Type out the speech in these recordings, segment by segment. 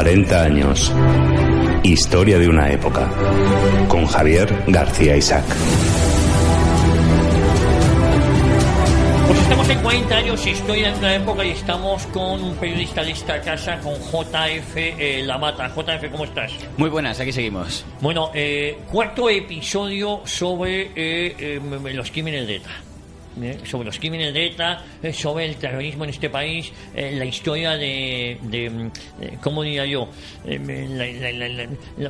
40 años. Historia de una época. Con Javier García Isaac. Pues estamos en 40 años, Historia de una época, y estamos con un periodista de esta casa, con JF Lamata. JF, ¿cómo estás? Muy buenas, aquí seguimos. Bueno, cuarto episodio sobre los crímenes de ETA. Sobre los crímenes de ETA, sobre el terrorismo en este país, la historia de ¿cómo diría yo?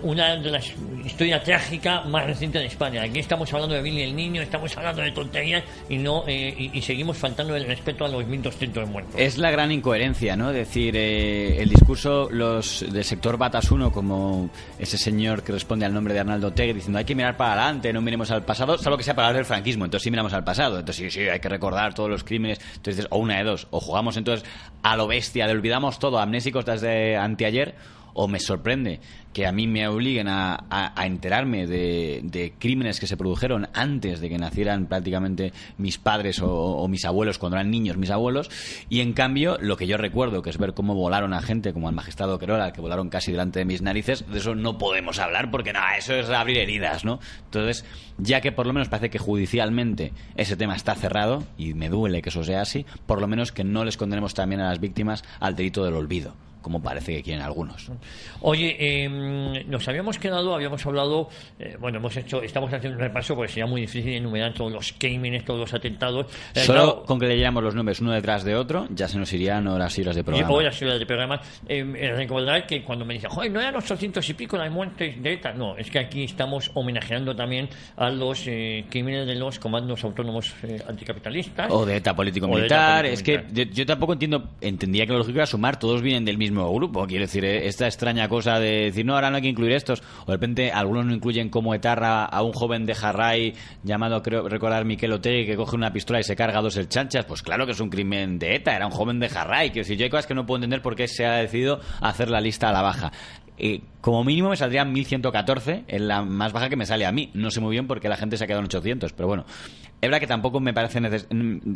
Una de las historias trágicas más recientes de España. Aquí estamos hablando de Billy el Niño, estamos hablando de tonterías y seguimos faltando el respeto a los 1.200 muertos. Es la gran incoherencia, ¿no? Es decir, el discurso del sector Batasuna, como ese señor que responde al nombre de Arnaldo Otegi, diciendo hay que mirar para adelante, no miremos al pasado, salvo que sea para hablar del franquismo, entonces sí miramos al pasado, entonces sí, hay que recordar todos los crímenes. Entonces, o una de dos, o jugamos entonces a lo bestia, de olvidamos todo, amnésicos desde anteayer, o me sorprende que a mí me obliguen a enterarme de crímenes que se produjeron antes de que nacieran prácticamente mis padres o mis abuelos, cuando eran niños mis abuelos, y en cambio lo que yo recuerdo, que es ver cómo volaron a gente como al magistrado Querola, que volaron casi delante de mis narices, de eso no podemos hablar porque nada, eso es abrir heridas, ¿no? Entonces, ya que por lo menos parece que judicialmente ese tema está cerrado, y me duele que eso sea así, por lo menos que no les condenemos también a las víctimas al delito del olvido, como parece que quieren algunos. Oye, nos habíamos hablado, estamos haciendo un repaso porque sería muy difícil enumerar todos los crímenes, todos los atentados. Solo con que leyéramos los nombres uno detrás de otro, ya se nos irían horas y horas de programa. Recordar que cuando me dicen, joder, no eran 800 y pico las muertes de ETA. No, es que aquí estamos homenajeando también a los crímenes de los comandos autónomos anticapitalistas. O de ETA político-militar. Es que yo tampoco entendía que lo lógico era sumar, todos vienen del mismo grupo. Quiero decir, esta extraña cosa de decir, no, ahora no hay que incluir estos, o de repente algunos no incluyen como etarra a un joven de Jarray llamado, creo recordar, Miquel Otegi, que coge una pistola y se carga a dos ertzaintzas. Pues claro que es un crimen de ETA, era un joven de Jarray. Quiero decir, yo hay cosas que no puedo entender por qué se ha decidido hacer la lista a la baja. Como mínimo me saldrían 1114, en la más baja que me sale a mí. No sé muy bien por qué la gente se ha quedado en 800, pero bueno. Es verdad que tampoco me parece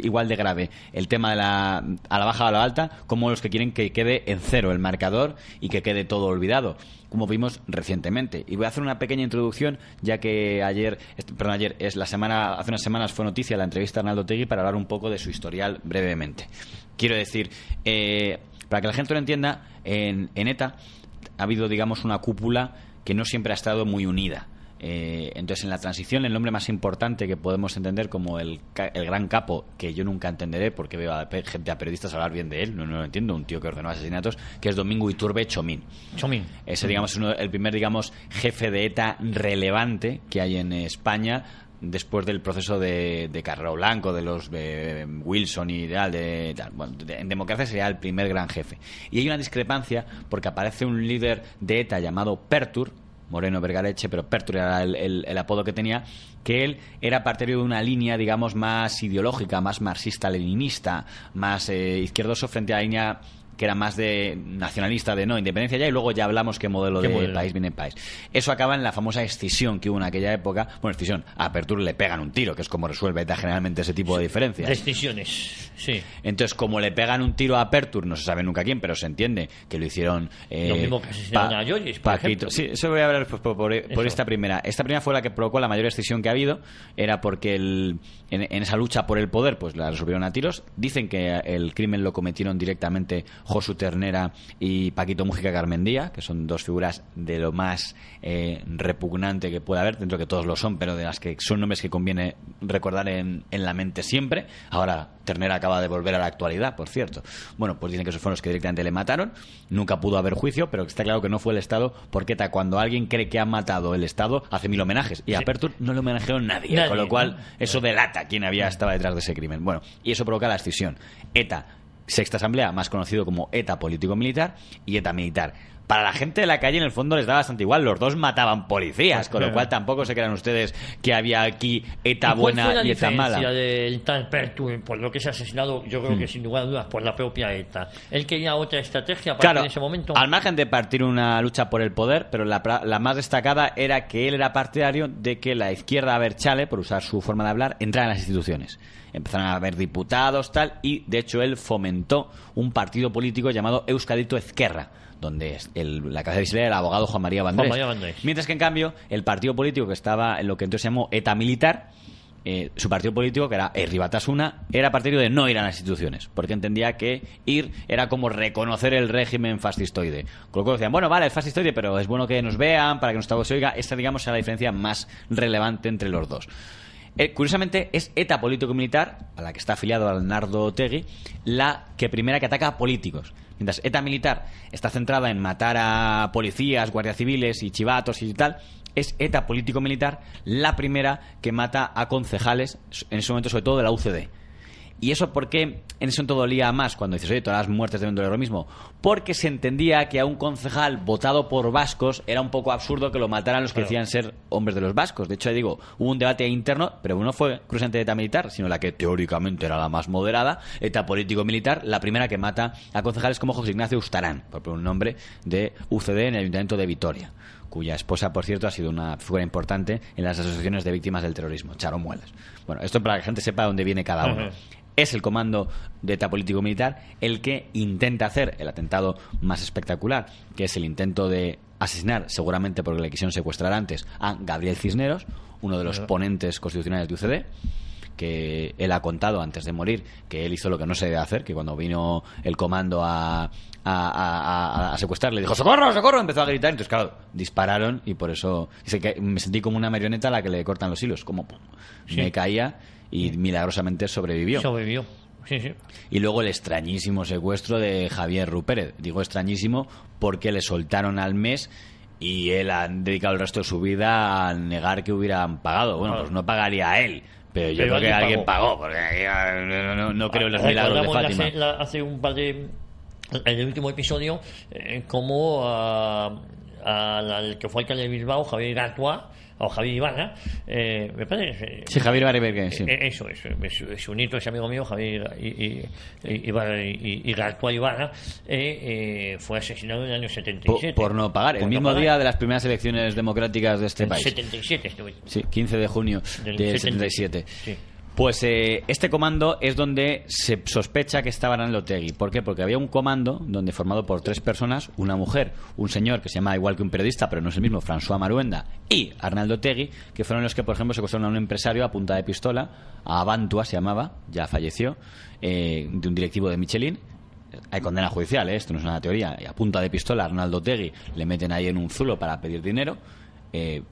igual de grave el tema de a la baja o a la alta como los que quieren que quede en cero el marcador y que quede todo olvidado, como vimos recientemente. Y voy a hacer una pequeña introducción, ya que hace unas semanas fue noticia la entrevista a Arnaldo Otegi, para hablar un poco de su historial brevemente. Quiero decir, para que la gente lo entienda, en ETA ha habido, digamos, una cúpula que no siempre ha estado muy unida. Entonces, en la transición, el nombre más importante que podemos entender como el gran capo, que yo nunca entenderé porque veo a periodistas hablar bien de él, no lo entiendo, un tío que ordenó asesinatos, que es Domingo Iturbe Chomín. Ese, digamos, es el primer, digamos, jefe de ETA relevante que hay en España, después del proceso de Carrero Blanco, de los Wilson y tal. En democracia sería el primer gran jefe. Y hay una discrepancia porque aparece un líder de ETA llamado Pertur, Moreno Vergaleche, pero Pertur era el apodo que tenía, que él era partidario de una línea, digamos, más ideológica, más marxista-leninista, más izquierdoso, frente a la línea que era más de nacionalista, de no, independencia ya, y luego ya hablamos qué modelo país viene en país. Eso acaba en la famosa escisión que hubo en aquella época. Bueno, escisión, a Pertur le pegan un tiro, que es como resuelve ETA generalmente ese tipo de diferencias. Decisiones, sí. Entonces, como le pegan un tiro a Pertur, no se sabe nunca quién, pero se entiende que lo hicieron lo mismo que asesinaron a Lloris, por ejemplo. Sí, eso voy a hablar pues, por esta primera. Esta primera fue la que provocó la mayor escisión que ha habido, era porque en esa lucha por el poder, pues la resolvieron a tiros. Dicen que el crimen lo cometieron directamente Josu Ternera y Paquito Mújica Garmendía, que son dos figuras de lo más repugnante que puede haber, dentro que todos lo son, pero de las que son nombres que conviene recordar en la mente siempre. Ahora Ternera acaba de volver a la actualidad, por cierto. Bueno, pues dicen que esos fueron los que directamente le mataron. Nunca pudo haber juicio, pero está claro que no fue el Estado, porque cuando alguien cree que ha matado el Estado, hace 1000 homenajes, y a Pertur no le homenajeó nadie, con lo cual eso delata quién estaba detrás de ese crimen. Bueno, y eso provoca la escisión. ETA, Sexta Asamblea, más conocido como ETA político-militar, y ETA militar. Para la gente de la calle, en el fondo, les da bastante igual. Los dos mataban policías, con lo cual tampoco se crean ustedes que había aquí ETA buena y ETA mala. ¿Cuál fue la diferencia del tal Pertur, por lo que se ha asesinado, yo creo que sin lugar a dudas, por la propia ETA? Él quería otra estrategia para en ese momento. Al margen de partir una lucha por el poder, pero la más destacada era que él era partidario de que la izquierda abertzale, por usar su forma de hablar, entrara en las instituciones. empezaron a haber diputados, tal, y de hecho él fomentó un partido político llamado Euskadito Ezkerra, donde la cabeza visible era el abogado Juan María Vandrés. Mientras que, en cambio, el partido político que estaba en lo que entonces se llamó ETA militar, su partido político, que era Herri Batasuna, era partidario de no ir a las instituciones, porque entendía que ir era como reconocer el régimen fascistoide. Con lo cual decían, bueno, vale, es fascistoide, pero es bueno que nos vean, para que nuestra voz se oiga. Esta, digamos, era la diferencia más relevante entre los dos. Curiosamente, es ETA político-militar, a la que está afiliado Arnaldo Otegi, la primera que ataca a políticos. Mientras ETA militar está centrada en matar a policías, guardias civiles y chivatos y tal, es ETA político-militar la primera que mata a concejales, en ese momento sobre todo de la UCD. ¿Y eso por qué en ese momento dolía más cuando dices, oye, todas las muertes deben doler lo mismo? Porque se entendía que a un concejal votado por vascos era un poco absurdo que lo mataran los que decían ser hombres de los vascos. De hecho, digo, hubo un debate interno, pero no fue curiosamente ETA militar, sino la que teóricamente era la más moderada, ETA político-militar, la primera que mata a concejales como José Ignacio Ustarán, por poner un nombre de UCD en el Ayuntamiento de Vitoria, cuya esposa, por cierto, ha sido una figura importante en las asociaciones de víctimas del terrorismo, Charo Muelas. Bueno, esto para que la gente sepa dónde viene cada uno. Es el comando de ETA político-militar el que intenta hacer el atentado más espectacular, que es el intento de asesinar, seguramente porque le quisieron secuestrar antes, a Gabriel Cisneros, uno de los ponentes constitucionales de UCD, que él ha contado antes de morir que él hizo lo que no se debe hacer, que cuando vino el comando a secuestrar le dijo ¡socorro, socorro!, empezó a gritar, entonces claro, dispararon y por eso me sentí como una marioneta a la que le cortan los hilos, como pum, me caía y milagrosamente sobrevivió. Sí, sí. Y luego el extrañísimo secuestro de Javier Rupérez. Digo extrañísimo porque le soltaron al mes y él ha dedicado el resto de su vida a negar que hubieran pagado. Bueno, pues no pagaría a él, pero yo creo que alguien pagó, porque no creo en los milagros de Fátima. Hace un par de... En el último episodio, como al que fue alcalde de Bilbao, Javier Gartua, o Javier Ibarra, me parece. Sí, Javier Ibarra, sí. Eso, es un nieto, ese amigo mío, Javier Ibarra y Gartua Ibarra, fue asesinado en el año 77. Por no pagar, el mismo día de las primeras elecciones democráticas de este país. 77 estuve. Sí, 15 de junio del 77. Sí. Pues este comando es donde se sospecha que estaba Arnaldo Otegi. ¿Por qué? Porque había un comando donde formado por 3 personas, una mujer, un señor que se llama igual que un periodista, pero no es el mismo, François Maruenda, y Arnaldo Otegi, que fueron los que, por ejemplo, secuestraron a un empresario a punta de pistola, a Bantua se llamaba, ya falleció, de un directivo de Michelin. Hay condena judicial, esto no es una teoría. Y a punta de pistola a Arnaldo Otegi le meten ahí en un zulo para pedir dinero.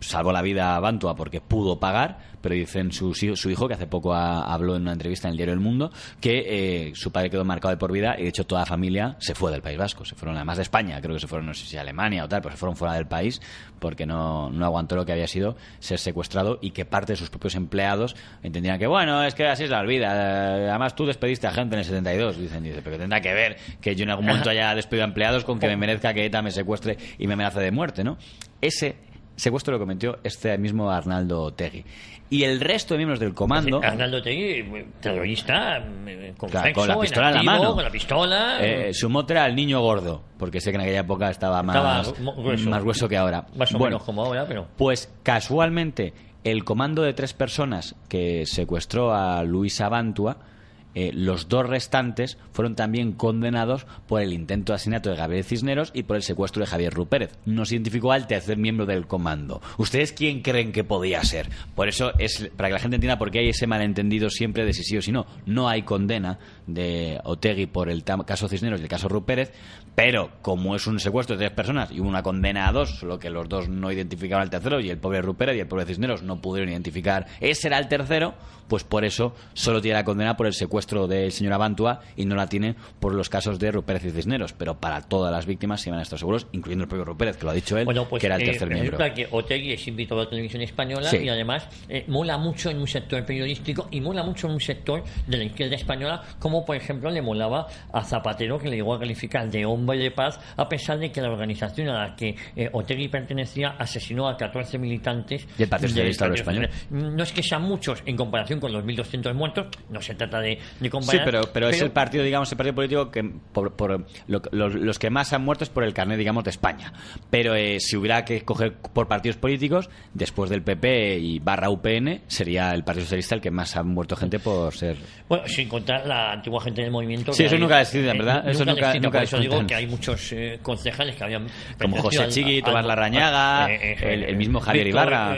Salvó la vida a Bantua porque pudo pagar, pero dicen su hijo, que hace poco habló en una entrevista en el diario El Mundo, que su padre quedó marcado de por vida y de hecho toda la familia se fue del País Vasco, se fueron además de España, creo que se fueron, no sé si a Alemania o tal, pero se fueron fuera del país porque no aguantó lo que había sido ser secuestrado y que parte de sus propios empleados entendían que bueno, es que así es la vida, además tú despediste a gente en el 72, dice, pero tendrá que ver que yo en algún momento haya despedido a empleados con que me merezca que ETA me secuestre y me amenace de muerte, ¿no? Ese secuestro lo cometió este mismo Arnaldo Otegi. Y el resto de miembros del comando... Arnaldo Otegi, terrorista, con la pistola en la mano. Con la pistola... su mote era el niño gordo, porque sé que en aquella época estaba más grueso que ahora. Más o menos como ahora, pero... Pues casualmente, el comando de 3 personas que secuestró a Luisa Bantua, los 2 restantes fueron también condenados por el intento de asesinato de Gabriel Cisneros y por el secuestro de Javier Rupérez. No se identificó al tercer miembro del comando. ¿Ustedes quién creen que podía ser? Por eso es para que la gente entienda por qué hay ese malentendido siempre de si sí o si no. No hay condena de Otegi por el caso Cisneros y el caso Rupérez, pero como es un secuestro de 3 personas y una condena a 2, solo que los 2 no identificaron al tercero y el pobre Rupérez y el pobre Cisneros no pudieron identificar ese era el tercero, pues por eso solo tiene la condena por el secuestro del señor Abantua y no la tiene por los casos de Rupérez y Cisneros, pero para todas las víctimas se van a estar seguros, incluyendo el propio Rupérez, que lo ha dicho él, bueno, pues, que era el tercer miembro. Que Otegi es invitado a la televisión española, sí. Y además mola mucho en un sector periodístico y mola mucho en un sector de la izquierda española, como por ejemplo le molaba a Zapatero, que le llegó a calificar de hombre de paz, a pesar de que la organización a la que Otegi pertenecía asesinó a 14 militantes del Partido Socialista Español. No es que sean muchos en comparación con los 1.200 muertos, no se trata de de comparar. Sí, pero es el partido, digamos, el partido político que los que más han muerto es por el carnet, digamos, de España. Pero si hubiera que coger por partidos políticos, después del PP y barra UPN, sería el Partido Socialista el que más ha muerto gente por ser... Bueno, sin contar la antigua gente del movimiento. Sí, eso nunca es ¿verdad? Eso nunca por eso descuentan. digo que hay muchos concejales que habían... Como José Chigui, Tomás Larrañaga, el mismo Javier Ibarra...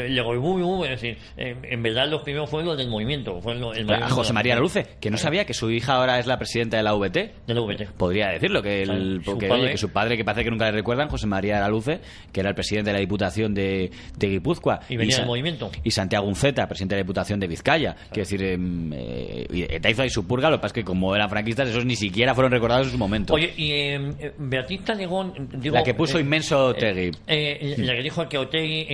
Legoibuyu, es decir, en verdad los primeros fueron los del movimiento. A José María Araluce, que no sabía que su hija ahora es la presidenta de la VT. De la VT. Podría decirlo, que su padre, que parece que nunca le recuerdan, José María Araluce, que era el presidente de la Diputación de Guipúzcoa. Y venía del movimiento. Y Santiago Unceta, presidente de la Diputación de Vizcaya. Quiero decir, ETA hizo ahí su purga, lo que pasa es que como eran franquistas, esos ni siquiera fueron recordados en su momento. Oye, y Beatriz Talegón... la que puso inmenso Otegi. La que dijo que Otegi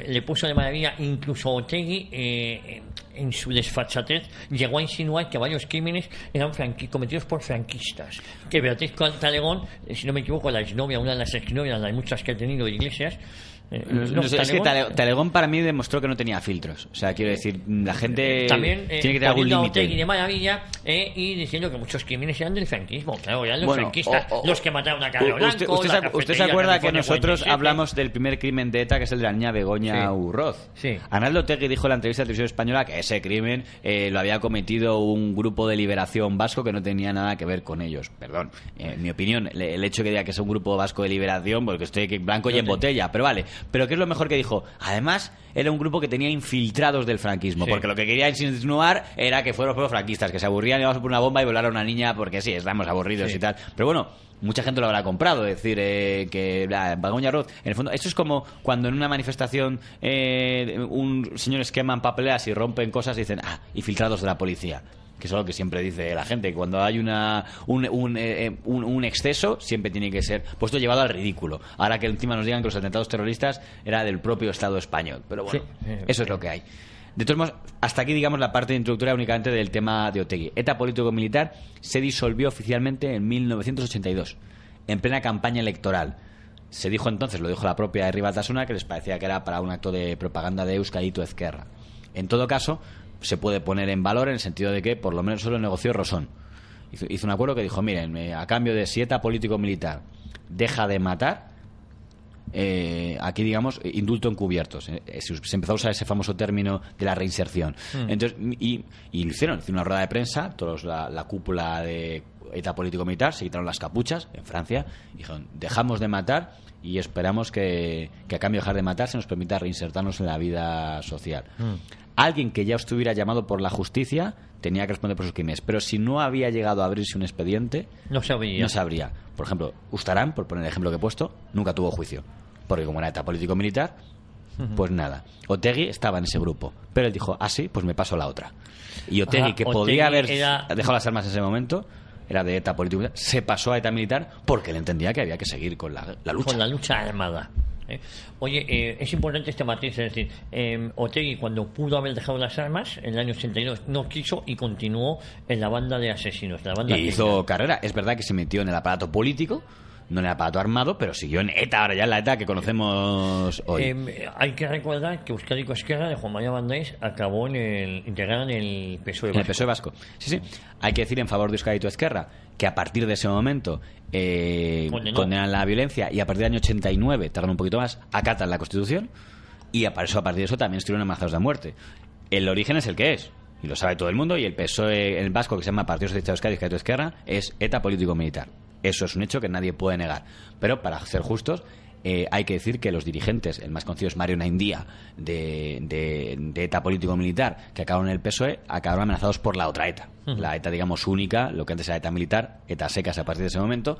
le puso de maravilla, incluso Otegi, en su desfachatez, llegó a insinuar que varios crímenes eran cometidos por franquistas. Que Beatriz Talegón, si no me equivoco, la exnovia, una de las exnovias, las muchas que ha tenido de Iglesias... es que Talegón para mí demostró que no tenía filtros. O sea, quiero decir, la gente también, tiene que tener algún límite. De maravilla y diciendo que muchos crímenes eran del franquismo. Claro, eran los franquistas los que mataron a Carlos Blanco. ¿Usted se acuerda que nosotros hablamos del primer crimen de ETA, que es el de la niña Begoña Urroz? Sí. Arnaldo Otegi dijo en la entrevista de Televisión Española que ese crimen lo había cometido un grupo de liberación vasco que no tenía nada que ver con ellos. Perdón, en mi opinión, el hecho que diga que es un grupo vasco de liberación, porque estoy blanco y en botella, pero vale. Pero ¿qué es lo mejor que dijo? Además, era un grupo que tenía infiltrados del franquismo, porque lo que quería insinuar era que fueron los propios franquistas, que se aburrían, íbamos a poner una bomba y volar a una niña porque sí, estamos aburridos y tal. Pero bueno, mucha gente lo habrá comprado, es decir, que Begoña Urroz, en el fondo, esto es como cuando en una manifestación señores queman papeleras y rompen cosas y dicen, infiltrados de la policía. Que es algo que siempre dice la gente, cuando hay un exceso siempre tiene que ser puesto llevado al ridículo. Ahora que encima nos digan que los atentados terroristas era del propio Estado español, pero bueno, eso es lo que hay. De todos modos, hasta aquí digamos la parte introductoria únicamente del tema de Otegi. ETA político-militar se disolvió oficialmente en 1982, en plena campaña electoral. Se dijo entonces, lo dijo la propia Herri Batasuna, que les parecía que era para un acto de propaganda de Euskadi Ezkerra. En todo caso, se puede poner en valor en el sentido de que por lo menos solo negoció Rosón. Hizo un acuerdo que dijo, miren, a cambio de si ETA político-militar deja de matar, aquí digamos indulto encubiertos. Se empezó a usar ese famoso término de la reinserción. Entonces, y hicieron una rueda de prensa, todos la cúpula de ETA político-militar, se quitaron las capuchas en Francia y dijeron, dejamos de matar y esperamos que a cambio de dejar de matar se nos permita reinsertarnos en la vida social. Alguien que ya estuviera llamado por la justicia tenía que responder por sus crímenes, pero si no había llegado a abrirse un expediente, no sabría. Por ejemplo, Ustarán, por poner el ejemplo que he puesto, nunca tuvo juicio, porque como era ETA político-militar, pues nada. Otegi estaba en ese grupo, pero él dijo, sí, pues me paso a la otra. Y Otegi, que podría haber dejado las armas en ese momento, era de ETA político-militar, se pasó a ETA militar porque él entendía que había que seguir con la lucha. Con la lucha armada. Oye, es importante este matiz, es decir, Otegi cuando pudo haber dejado las armas en el año 82 no quiso y continuó en la banda de asesinos, y hizo carrera. Es verdad que se metió en el aparato político, no en el aparato armado, pero siguió en ETA, ahora ya en la ETA que conocemos hoy. Hay que recordar que Euskadi Ezkerra de Juan María Bandáez acabó integrada en el PSOE Vasco. En el PSOE Vasco. Sí. Hay que decir en favor de Euskadi Ezkerra que a partir de ese momento condenan la violencia y a partir del año 89, tardan un poquito más, acatan la Constitución y a partir de eso también estuvieron amenazados de muerte. El origen es el que es, y lo sabe todo el mundo, y el PSOE, el vasco, que se llama Partido Socialista de Euskadi, Euskadi Ezkerra, es ETA político-militar. Eso es un hecho que nadie puede negar. Pero, para ser justos, hay que decir que los dirigentes, el más conocido es Mario Naindía, de ETA político-militar, que acabaron en el PSOE, acabaron amenazados por la otra ETA. La ETA, digamos, única, lo que antes era ETA militar, ETA secas a partir de ese momento.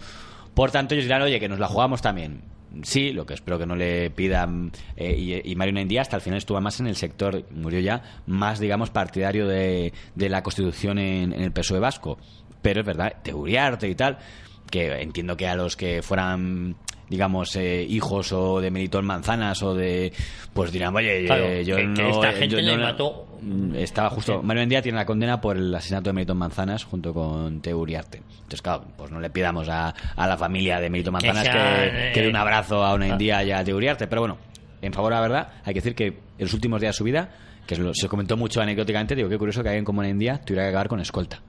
Por tanto, ellos dirán, oye, que nos la jugamos también. Sí, lo que espero que no le pidan. Y Mario Naindía hasta el final estuvo más en el sector, murió ya, más, digamos, partidario de la Constitución en el PSOE vasco. Pero es verdad, de Uriarte y tal, que entiendo que a los que fueran, digamos, hijos o de Melitón Manzanas o de, pues dirán, oye, claro, yo que no, esta gente le mató. Estaba justo, Mario Naindía tiene la condena por el asesinato de Melitón Manzanas junto con Teo Uriarte. Entonces, claro, pues no le pidamos a la familia de Melitón Manzanas que dé un abrazo a Naindía y a Teo Uriarte, pero bueno, en favor de la verdad, hay que decir que en los últimos días de su vida, que se comentó mucho anecdóticamente, digo, qué curioso que alguien como en India tuviera que acabar con escolta.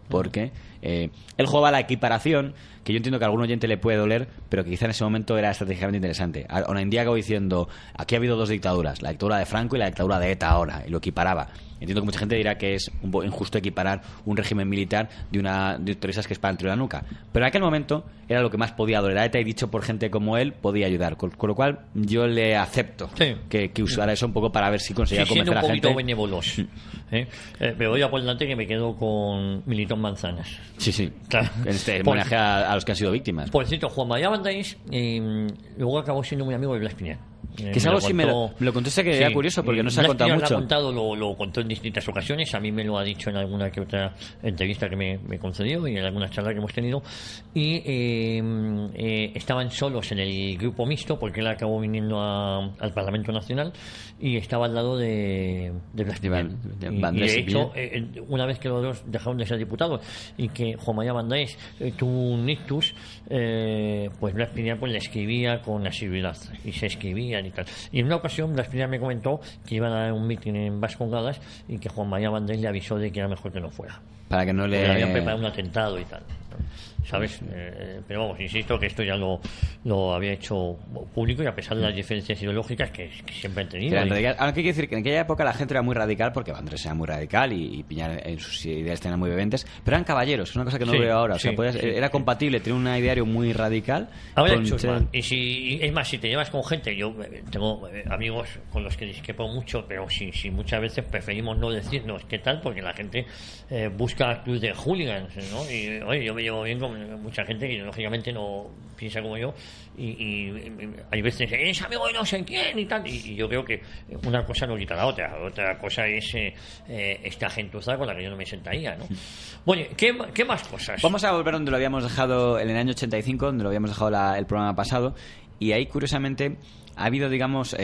Porque él jugaba la equiparación, que yo entiendo que a algún oyente le puede doler, pero que quizá en ese momento era estratégicamente interesante. Ahora en día acabo diciendo, aquí ha habido dos dictaduras, la dictadura de Franco y la dictadura de ETA ahora, y lo equiparaba. Entiendo que mucha gente dirá que es un poco injusto equiparar un régimen militar de terroristas que disparan entre la nuca. Pero en aquel momento era lo que más podía doler a ETA, y dicho por gente como él, podía ayudar. Con lo cual yo le acepto que usara eso un poco para ver si conseguía convencer a la gente. Siendo un poquito benévolos. Me voy a por delante que me quedo con Militón Manzanas. Sí. Claro. En homenaje a los que han sido víctimas. Por cierto, Juan María Bandáis luego acabó siendo muy amigo de Blas Piñar. Que es algo así, me lo contaste que era curioso porque no se ha contado mucho. Lo contó en distintas ocasiones, a mí me lo ha dicho en alguna que otra entrevista que me concedió y en algunas charlas que hemos tenido, y estaban solos en el grupo mixto porque él acabó viniendo al Parlamento Nacional y estaba al lado de Blas Piñar. Y de hecho, una vez que los dos dejaron de ser diputados y que Juan María Bandáis tuvo un ictus, pues Blas Piñar pues le escribía con asiduidad y se escribían y tal. Y en una ocasión Blas Piñar me comentó que iban a dar un mitin en Vascongadas y que Juan María Bandáis le avisó de que era mejor que no fuera. Para que no le... Porque habían preparado un atentado y tal, ¿sabes? Pero vamos, insisto que esto ya lo había hecho público, y a pesar de las diferencias ideológicas que siempre han tenido. Aunque hay que decir que en aquella época la gente era muy radical, porque Andrés era muy radical y Piñar en sus ideas eran muy viventes, pero eran caballeros, es una cosa que no veo ahora. O sea, era compatible, tenía un ideario muy radical. Ahora y es más, si te llevas con gente, yo tengo amigos con los que discrepo mucho, pero si muchas veces preferimos no decirnos qué tal, porque la gente busca clubes de hooligans, ¿no? Y oye, yo me llevo bien con mucha gente que lógicamente no piensa como yo, y hay veces es amigo de no sé quién y tal, y yo creo que una cosa no quita la otra cosa es esta gentuza con la que yo no me sentaría, ¿no? Bueno, ¿qué más cosas? Vamos a volver donde lo habíamos dejado en el año 85, donde lo habíamos dejado el programa pasado, y ahí curiosamente ha habido, digamos,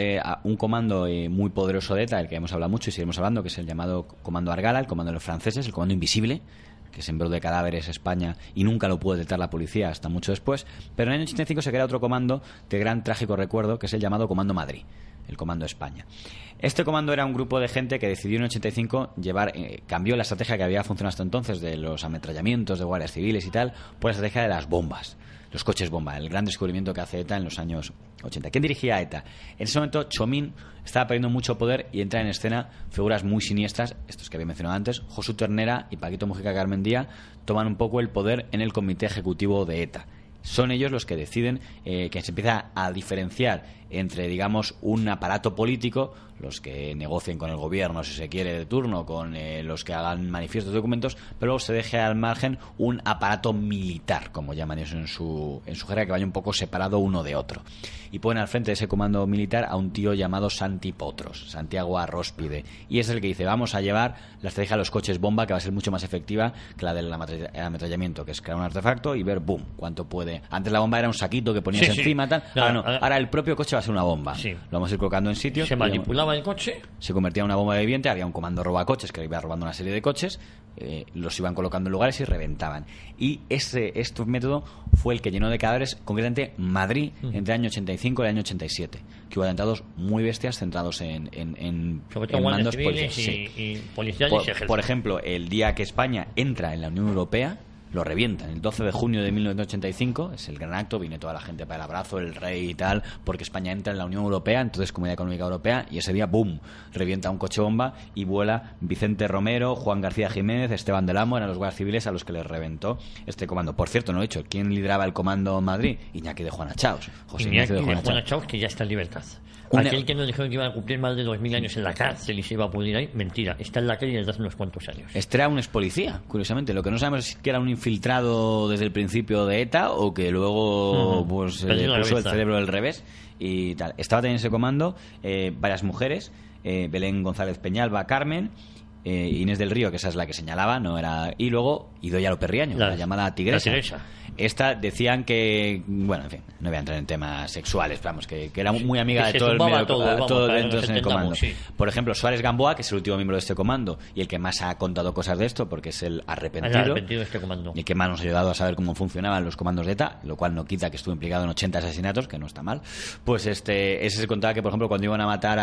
un comando muy poderoso de ETA, del que hemos hablado mucho y seguiremos hablando, que es el llamado Comando Argala, el comando de los franceses, el comando invisible, que sembró de cadáveres España y nunca lo pudo detectar la policía hasta mucho después. Pero en el año 85 se crea otro comando de gran trágico recuerdo, que es el llamado Comando Madrid, el Comando España. Este comando era un grupo de gente que decidió en el 85 cambió la estrategia que había funcionado hasta entonces de los ametrallamientos de guardias civiles y tal, por la estrategia de las bombas, los coches bomba, el gran descubrimiento que hace ETA en los años 80. ¿Quién dirigía a ETA? En ese momento Chomín estaba perdiendo mucho poder y entran en escena figuras muy siniestras, estos que había mencionado antes. Josu Ternera y Paquito Mujica Garmendia toman un poco el poder en el comité ejecutivo de ETA. Son ellos los que deciden que se empieza a diferenciar entre, digamos, un aparato político, los que negocien con el gobierno, si se quiere, de turno, con los que hagan manifiestos de documentos, pero luego se deje al margen un aparato militar, como llaman ellos en su jerga, que vaya un poco separado uno de otro. Y ponen al frente de ese comando militar a un tío llamado Santi Potros, Santiago Arróspide, y es el que dice, vamos a llevar la estrategia de los coches bomba, que va a ser mucho más efectiva que la del ametrallamiento, que es crear un artefacto y ver, boom, cuánto puede. Antes la bomba era un saquito que ponías encima, tal. Ahora el propio coche va a ser una bomba. Lo vamos a ir colocando en sitios. Se manipulaba el coche, se convertía en una bomba viviente. Había un comando robacoches que iba robando una serie de coches, los iban colocando en lugares y reventaban. Y este método fue el que llenó de cadáveres concretamente Madrid entre el año 85 y el año 87, que hubo atentados muy bestias centrados en mandos policiales y policiales y ejércitos. Por ejemplo, el día que España entra en la Unión Europea, lo revientan. El 12 de junio de 1985 es el gran acto, viene toda la gente para el abrazo, el rey y tal, porque España entra en la Unión Europea, entonces Comunidad Económica Europea, y ese día, ¡boom!, revienta un coche bomba y vuela Vicente Romero, Juan García Jiménez, Esteban del Amo, eran los guardias civiles a los que les reventó este comando. Por cierto, no he dicho, ¿quién lideraba el comando en Madrid? Iñaki de Juana Chaos. José Iñaki de Juana Chaos, que ya está en libertad. Aquel que nos dijeron que iba a cumplir más de 2000 años en la cárcel y se iba a pudrir ahí, mentira, está en la calle desde hace unos cuantos años. Este era un expolicía, curiosamente. Lo que no sabemos es que era un infiltrado desde el principio de ETA o que luego puso el cerebro del revés y tal. Estaba también en ese comando varias mujeres, Belén González Peñalba, Carmen, Inés del Río, que esa es la que señalaba, no era, y luego Idoia Loperriaño, la llamada tigresa. Esta decían que, bueno, en fin, no voy a entrar en temas sexuales, pero vamos, que era muy amiga de todo el medio, todo dentro en el comando. Sí. Por ejemplo, Suárez Gamboa, que es el último miembro de este comando y el que más ha contado cosas de esto, porque es el arrepentido de este comando. y el que más nos ha ayudado a saber cómo funcionaban los comandos de ETA, lo cual no quita que estuvo implicado en 80 asesinatos, que no está mal. Pues ese se contaba que, por ejemplo, cuando iban a matar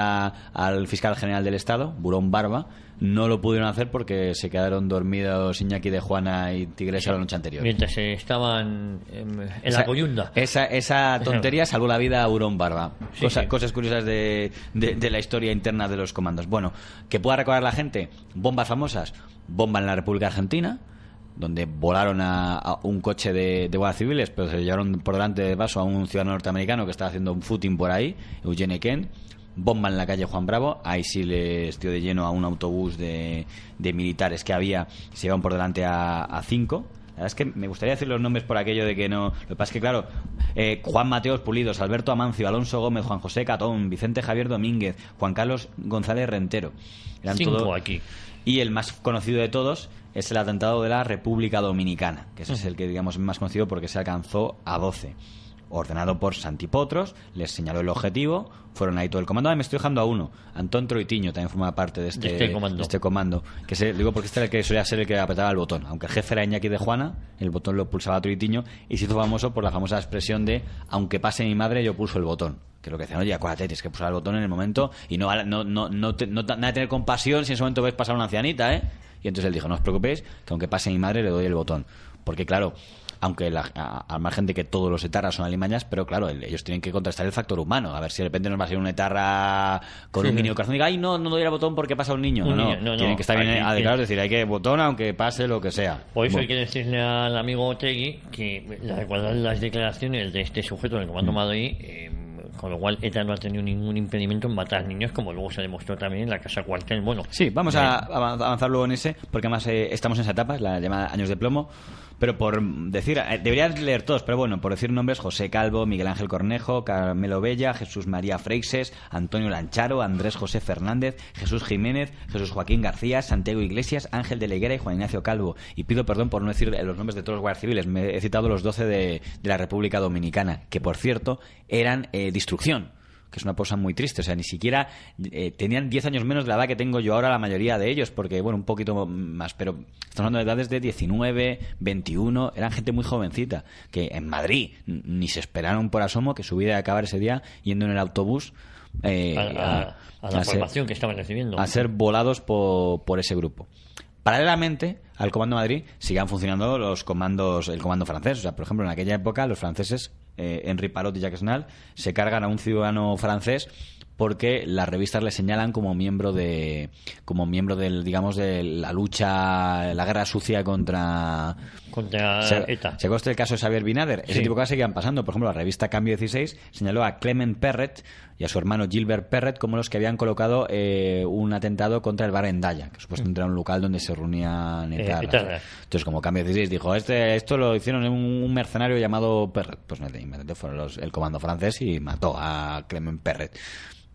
al fiscal general del Estado, Burón Barba, no lo pudieron hacer porque se quedaron dormidos Iñaki de Juana y Tigresa la noche anterior. Mientras estaban en la coyunda. Esa tontería salvó la vida a Burón Barba. Sí, Cosas curiosas de la historia interna de los comandos. Bueno, que pueda recordar la gente, bombas famosas, bomba en la República Argentina, donde volaron a un coche de guardias civiles, pero se llevaron por delante de paso a un ciudadano norteamericano que estaba haciendo un footing por ahí, Eugene Kent. Bomba en la calle Juan Bravo, ahí sí les dio de lleno a un autobús de militares que había, se llevaban por delante a 5. La verdad es que me gustaría decir los nombres por aquello de que no. Lo que pasa es que, claro, Juan Mateos Pulidos, Alberto Amancio, Alonso Gómez, Juan José Catón, Vicente Javier Domínguez, Juan Carlos González Rentero. Eran 5 aquí. Y el más conocido de todos es el atentado de la República Dominicana, que ese es el que, digamos, es más conocido porque se alcanzó a 12. Ordenado por Santi Potros, les señaló el objetivo, fueron ahí todo el comando. Me estoy dejando a uno. Antón Troitiño también forma parte de este comando. Que digo porque este era el que solía ser el que apretaba el botón. Aunque el jefe era Iñaki de Juana, el botón lo pulsaba Troitiño y se hizo famoso por la famosa expresión de aunque pase mi madre, yo pulso el botón. Que es lo que decían, oye, acuérdate, tienes que pulsar el botón en el momento y no nada de tener compasión si en ese momento ves pasar una ancianita, ¿eh? Y entonces él dijo, no os preocupéis, que aunque pase mi madre, le doy el botón. Porque claro, aunque al margen de que todos los etarras son alimañas, pero claro, ellos tienen que contrastar el factor humano, a ver si de repente nos va a ser un etarra con un niño corazón y diga, ay, no doy el botón porque pasa un niño. No, tienen que estar bien adecuados, es decir, hay que botón aunque pase lo que sea. Por eso hay que decirle al amigo Otegui que recordar las declaraciones de este sujeto en el comando Madrid, con lo cual ETA no ha tenido ningún impedimento en matar niños, como luego se demostró también en la casa cuartel. Bueno, sí, vamos a avanzar luego en ese, porque además estamos en esa etapa, la llamada Años de Plomo. Pero por decir, deberías leer todos, pero bueno, por decir nombres, José Calvo, Miguel Ángel Cornejo, Carmelo Bella, Jesús María Freixes, Antonio Lancharo, Andrés José Fernández, Jesús Jiménez, Jesús Joaquín García, Santiago Iglesias, Ángel de la Higuera y Juan Ignacio Calvo. Y pido perdón por no decir los nombres de todos los guardias civiles, me he citado los 12 de la República Dominicana, que por cierto eran de instrucción, que es una cosa muy triste, o sea, ni siquiera tenían 10 años menos de la edad que tengo yo ahora la mayoría de ellos, porque, bueno, un poquito más, pero estamos hablando de edades de 19, 21, eran gente muy jovencita, que en Madrid ni se esperaron por asomo que su vida iba a acabar ese día yendo en el autobús a la formación que estaban recibiendo. A ser volados por ese grupo. Paralelamente al Comando Madrid sigan funcionando el comando francés. O sea, por ejemplo, en aquella época los franceses, Henri Parot y Jacques Nal, se cargan a un ciudadano francés porque las revistas le señalan como miembro del, digamos, de la lucha, la guerra sucia contra ETA. Se consta el caso de Xavier Binader. Ese tipo de cosas seguían pasando. Por ejemplo, la revista Cambio 16 señaló a Clement Perret y a su hermano Gilbert Perret como los que habían colocado un atentado contra el bar Endaya, que supuestamente era un local donde se reunían etarras. Entonces, como Cambio 16 dijo, esto lo hicieron un mercenario llamado Perret. Pues inmediatamente fueron el comando francés y mató a Clement Perret.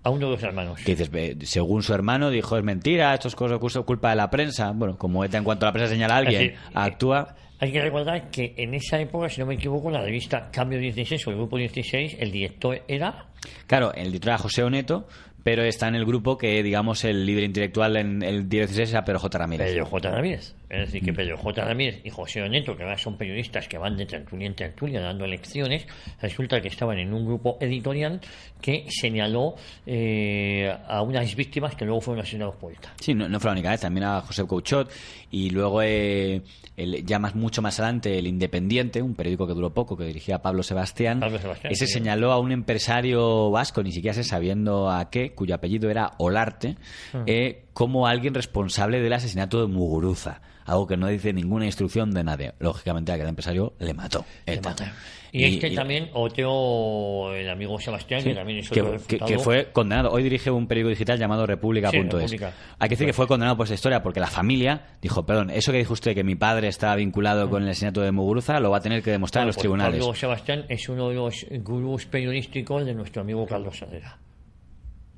A uno de los hermanos. Que dices, según su hermano, dijo, es mentira, esto es culpa de la prensa. Bueno, como ETA, en cuanto la prensa señala a alguien, actúa. Hay que recordar que en esa época, si no me equivoco, la revista Cambio 16 o el Grupo 16, el director era... Claro, el director era José Oneto, pero está en el grupo que, digamos, el líder intelectual en el 16 era Pedro J. Ramírez. Pedro J. Ramírez. Es decir, que Pedro J. Ramírez y José Oneto, que ahora son periodistas que van de tertulia en tertulia dando lecciones, resulta que estaban en un grupo editorial que señaló a unas víctimas que luego fueron asesinados por ETA. Sí, no fue la única vez, también a José Couchot y luego mucho más adelante el Independiente, un periódico que duró poco, que dirigía Pablo Sebastián. Ese señaló a un empresario vasco, ni siquiera sé sabiendo a qué, cuyo apellido era Olarte, como alguien responsable del asesinato de Muguruza, algo que no dice ninguna instrucción de nadie. Lógicamente a aquel empresario le mató. Y también Oteo, el amigo Sebastián, que también es otro que fue condenado. Hoy dirige un periódico digital llamado República.es. Hay que decir que fue condenado por esa historia porque la familia dijo, perdón, eso que dijo usted que mi padre estaba vinculado con el asesinato de Muguruza lo va a tener que demostrar en los tribunales. Pablo Sebastián es uno de los gurús periodísticos de nuestro amigo Carlos Herrera.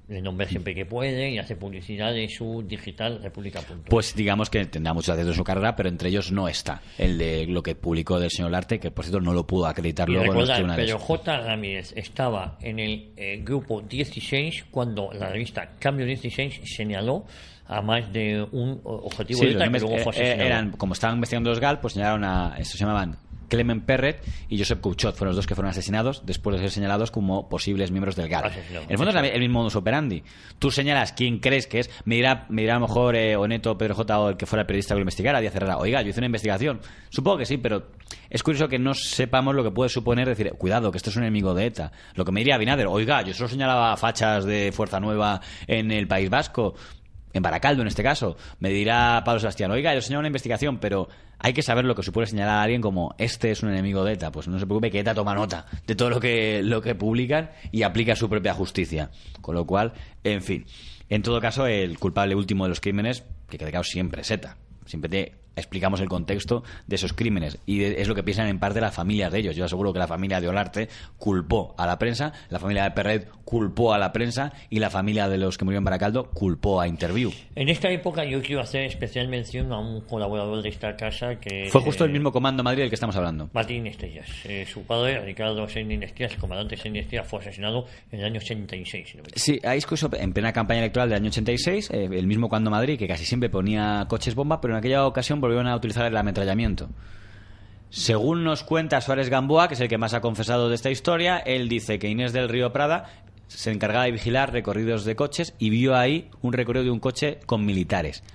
Le nombra siempre que puede y hace publicidad de su digital República.es. Pues digamos que tendrá muchos aciertos en su carrera, pero entre ellos no está el de lo que publicó del señor Olarte, que por cierto no lo pudo acreditar luego en los tribunales. Pero J. Ramírez estaba en el grupo 16 cuando la revista Cambio 16 señaló a más de un objetivo de ETA que luego fue asesinado. Como estaban investigando los GAL, pues señalaron estos se llamaban Clement Perret y Josep Couchot, fueron los dos que fueron asesinados después de ser señalados como posibles miembros del GAL. En el fondo es el mismo modus operandi. Tú señalas quién crees que es, me dirá a lo mejor Oneto, Pedro J. o el que fuera el periodista que lo investigara, Díaz Herrera, oiga, yo hice una investigación. Supongo que sí, pero es curioso que no sepamos lo que puede suponer decir, cuidado, que esto es un enemigo de ETA. Lo que me diría Abinader, oiga, yo solo señalaba fachas de Fuerza Nueva en el País Vasco, en Baracaldo en este caso. Me dirá Pablo Sebastián, oiga, yo señalo una investigación, pero hay que saber lo que supone señalar a alguien como este es un enemigo de ETA. Pues no se preocupe que ETA toma nota de todo lo que publican y aplica su propia justicia. Con lo cual, en fin, en todo caso, el culpable último de los crímenes, que quede claro, siempre es ETA. Siempre explicamos el contexto de esos crímenes y es lo que piensan en parte las familias de ellos. Yo aseguro que la familia de Olarte culpó a la prensa, la familia de Perret culpó a la prensa y la familia de los que murieron en Baracaldo culpó a Interview. En esta época yo quiero hacer especial mención a un colaborador de esta casa que fue justo el mismo Comando Madrid del que estamos hablando. Martín Estellas. Su padre, Ricardo Senin Estellas, comandante Senin Estellas, fue asesinado en el año 86. ¿No? Sí, ahí es en plena campaña electoral del año 86, el mismo Comando Madrid que casi siempre ponía coches bomba, pero en aquella ocasión volvieron a utilizar el ametrallamiento. Según nos cuenta Suárez Gamboa, que es el que más ha confesado de esta historia, él dice que Inés del Río Prada se encargaba de vigilar recorridos de coches y vio ahí un recorrido de un coche con militares.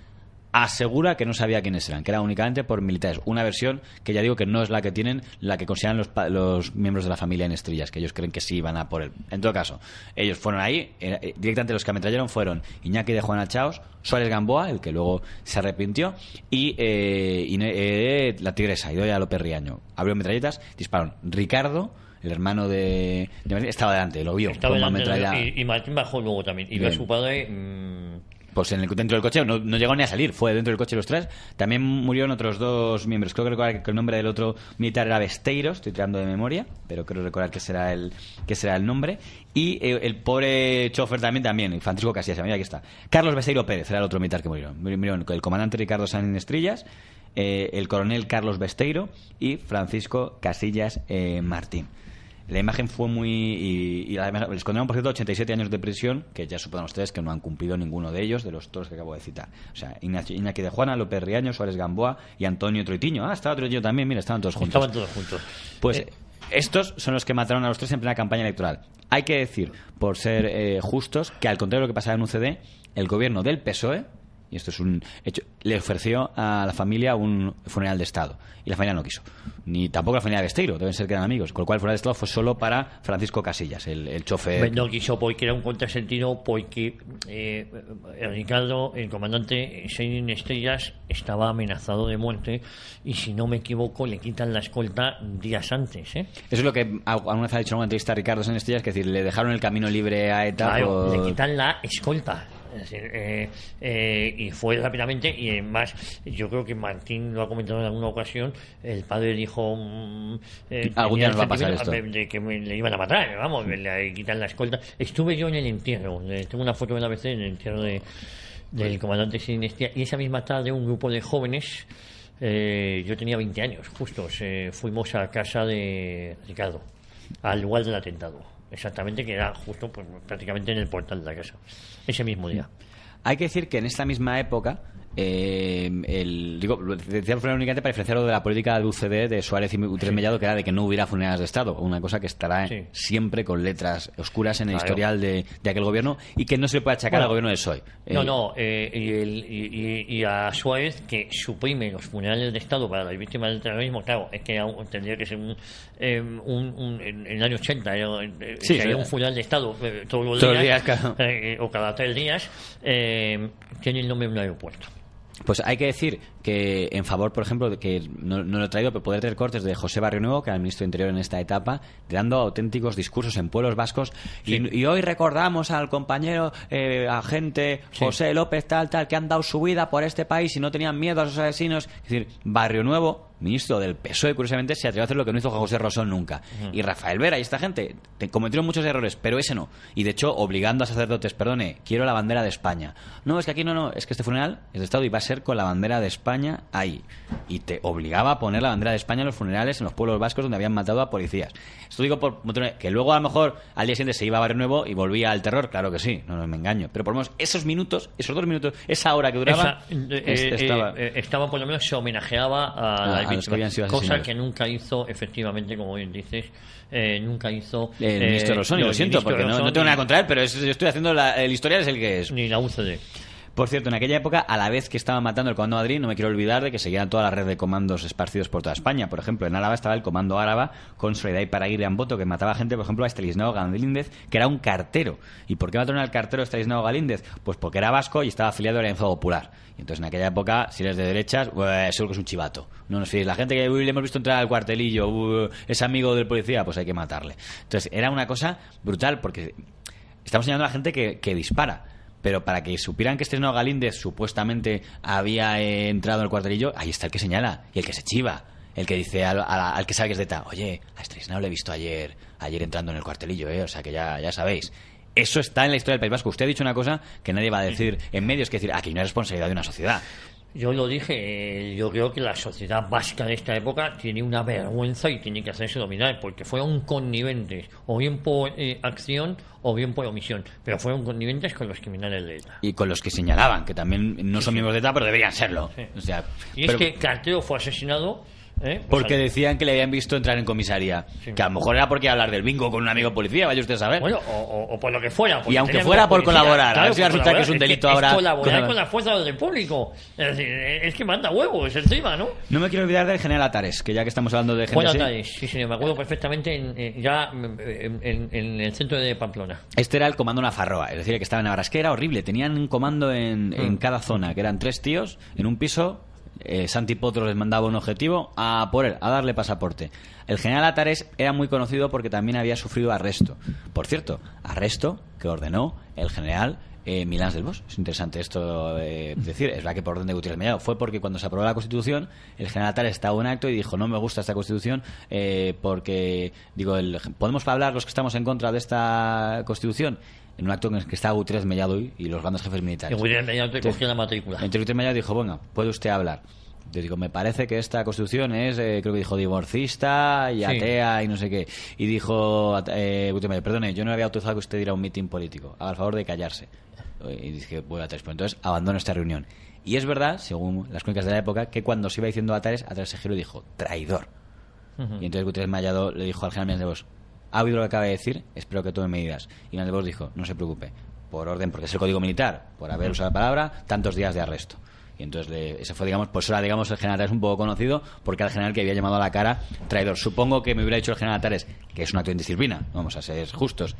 Asegura que no sabía quiénes eran, que era únicamente por militares. Una versión que ya digo que no es la que tienen, la que consideran los miembros de la familia en Estrillas, que ellos creen que sí iban a por él. En todo caso, ellos fueron ahí, directamente los que ametrallaron fueron Iñaki de Juana Chaos, Suárez Gamboa, el que luego se arrepintió, y la tigresa, Idoia López Riaño. Abrió metralletas, dispararon. Ricardo, el hermano de Martín, estaba delante, lo vio. Estaba delante, y Martín bajó luego también. Y vio a su padre... Pues dentro del coche, no llegó ni a salir, fue dentro del coche los tres. También murieron otros dos miembros. Creo que recordar que el nombre del otro militar era Besteiro, estoy tirando de memoria, pero creo recordar que será el nombre. Y el pobre chofer también, Francisco Casillas, mira, aquí está. Carlos Besteiro Pérez era el otro militar que murieron el comandante Ricardo Sánchez Estrillas, el coronel Carlos Besteiro y Francisco Casillas Martín. La imagen fue muy... Y además les condenaron, por cierto, 87 años de prisión, que ya supongan ustedes que no han cumplido ninguno de ellos, de los todos que acabo de citar. O sea, Iñaki de Juana, López Riaño, Suárez Gamboa y Antonio Troitiño. Estaba Troitiño también, mira, estaban todos juntos. Estaban todos juntos. Pues estos son los que mataron a los tres en plena campaña electoral. Hay que decir, por ser justos, que al contrario de lo que pasaba en UCD, el gobierno del PSOE, y esto es un hecho, le ofreció a la familia un funeral de Estado y la familia no quiso, ni tampoco la familia de Besteiro, deben ser que eran amigos, con lo cual el funeral de Estado fue solo para Francisco Casillas, el chofer. No quiso porque era un contrasentido, porque Ricardo, el comandante Senin Estellas, estaba amenazado de muerte y si no me equivoco le quitan la escolta días antes. Eso es lo que alguna vez ha dicho en una entrevista a Ricardo Senin Estellas, que es decir, le dejaron el camino libre a ETA. Claro, le quitan la escolta. Es decir, y fue rápidamente, y además yo creo que Martín lo ha comentado en alguna ocasión, el padre dijo algún día nos va a pasar esto de que le iban a matar, vamos, le quitan la escolta. Estuve yo en el entierro, tengo una foto de la ABC en el entierro del comandante Senin Estellas, y esa misma tarde un grupo de jóvenes, yo tenía 20 años justos, fuimos a casa de Ricardo, al lugar del atentado. Exactamente, que era justo pues, prácticamente en el portal de la casa, ese mismo día. Hay que decir que en esta misma época, decía únicamente para diferenciarlo de la política de UCD de Suárez y Gutiérrez Mellado, que era de que no hubiera funerales de Estado, una cosa que estará siempre con letras oscuras en el historial de aquel gobierno y que no se le puede achacar al gobierno del PSOE. Y a Suárez, que suprime los funerales de Estado para las víctimas del terrorismo, claro, es que tendría que ser en el año 80 había un funeral de Estado todos los días claro. O cada 3 días, tiene el nombre de un aeropuerto. Pues hay que decir que en favor, por ejemplo, de que no lo he traído, pero poder tener cortes de José Barrio Nuevo, que era el ministro de Interior en esta etapa, dando auténticos discursos en pueblos vascos. Y hoy recordamos al compañero agente José López tal, que han dado su vida por este país y no tenían miedo a esos asesinos. Es decir, Barrio Nuevo ministro del PSOE, curiosamente, se atrevió a hacer lo que no hizo José Rosón nunca. Y Rafael Vera y esta gente cometieron muchos errores, pero ese no. Y de hecho, obligando a sacerdotes, perdone, quiero la bandera de España. No, es que aquí no, es que este funeral es de Estado y va a ser con la bandera de España ahí. Y te obligaba a poner la bandera de España en los funerales en los pueblos vascos donde habían matado a policías. Esto digo por que luego a lo mejor al día siguiente se iba a Barrio Nuevo y volvía al terror, claro que sí, no me engaño. Pero por lo menos esos minutos, esos 2 minutos, esa hora que duraba, estaba por lo menos se homenajeaba a las víctimas, cosa que nunca hizo, efectivamente, como bien dices, nunca hizo el ministro Rosón, y lo siento, porque no tengo nada contra él, pero yo estoy haciendo el historial es el que es. Ni la UCD. Por cierto, en aquella época, a la vez que estaban matando el Comando Madrid, no me quiero olvidar de que seguían toda la red de comandos esparcidos por toda España. Por ejemplo, en Álava estaba el Comando Áraba con Soledad y Paraguirre Amboto, que mataba gente, por ejemplo, a Estanislao Galíndez, que era un cartero. ¿Y por qué mataron al cartero Estanislao Galíndez? Pues porque era vasco y estaba afiliado a la Alianza Popular. Y entonces, en aquella época, si eres de derechas, seguro que es un chivato. No nos fíes. La gente que le hemos visto entrar al cuartelillo, es amigo del policía, pues hay que matarle. Entonces, era una cosa brutal, porque estamos señalando a la gente que dispara. Pero para que supieran que Estanislao Galíndez supuestamente había entrado en el cuartelillo, ahí está el que señala y el que se chiva. El que dice al que sabe que es de ETA, oye, a Estanislao le he visto ayer entrando en el cuartelillo, o sea que ya sabéis. Eso está en la historia del País Vasco. Usted ha dicho una cosa que nadie va a decir en medios, que decir, aquí no hay responsabilidad de una sociedad. Yo lo dije, yo creo que la sociedad vasca de esta época tiene una vergüenza y tiene que hacerse dominar, porque fueron conniventes, o bien por acción o bien por omisión, pero fueron conniventes con los criminales de ETA. Y con los que señalaban, que también no son miembros de ETA, pero deberían serlo. Sí. O sea, y es que Cartero fue asesinado... porque decían que le habían visto entrar en comisaría. Sí. Que a lo mejor era porque hablar del bingo con un amigo policía, vaya usted a saber. Bueno, o por lo que fuera. Y aunque fuera por colaborar, claro, a ver si resulta que es un delito ahora. Es colaborar con la fuerza del público. Es decir, es que manda huevos encima, ¿no? No me quiero olvidar del general Atares, que ya que estamos hablando de gente Juan Atares, sí, señor, me acuerdo perfectamente en el centro de Pamplona. Este era el comando Nafarroa, es decir, el que estaba en Navarra. Es que era horrible, tenían un comando en cada zona, que eran 3 tíos en un piso. Santi Potros les mandaba un objetivo a por él, a darle pasaporte. El general Atares era muy conocido porque también había sufrido arresto. Por cierto, arresto que ordenó el general Milans del Bosch. Es interesante esto decir. Es verdad que por orden de Gutiérrez Mellado. Fue porque cuando se aprobó la Constitución, el general Atares estaba en acto y dijo, no me gusta esta Constitución porque, ¿podemos hablar los que estamos en contra de esta Constitución? En un acto en el que estaba Gutiérrez Mellado y los grandes jefes militares. Y Gutiérrez Mellado te cogió la matrícula. Entonces Gutiérrez Mellado dijo, venga, puede usted hablar. Yo digo, me parece que esta Constitución es, creo que dijo, divorcista y atea y no sé qué. Y dijo Gutiérrez Mellado, perdone, yo no le había autorizado que usted diera un mitin político. Haga el favor de callarse. Y dije, voy a Atares. Pues entonces abandono esta reunión. Y es verdad, según las crónicas de la época, que cuando se iba diciendo a Atares se giró y dijo, traidor. Y entonces Gutiérrez Mellado le dijo al general Milans de Bosch, ha oído lo que acaba de decir, espero que tome medidas. Y Milans de Bosch dijo, no se preocupe, por orden, porque es el código militar, por haber usado la palabra, tantos días de arresto. Y entonces ese fue, pues ahora el general Atares un poco conocido porque era el general que había llamado a la cara traidor. Supongo que me hubiera dicho el general Atares que es un acto de indisciplina, vamos a ser justos.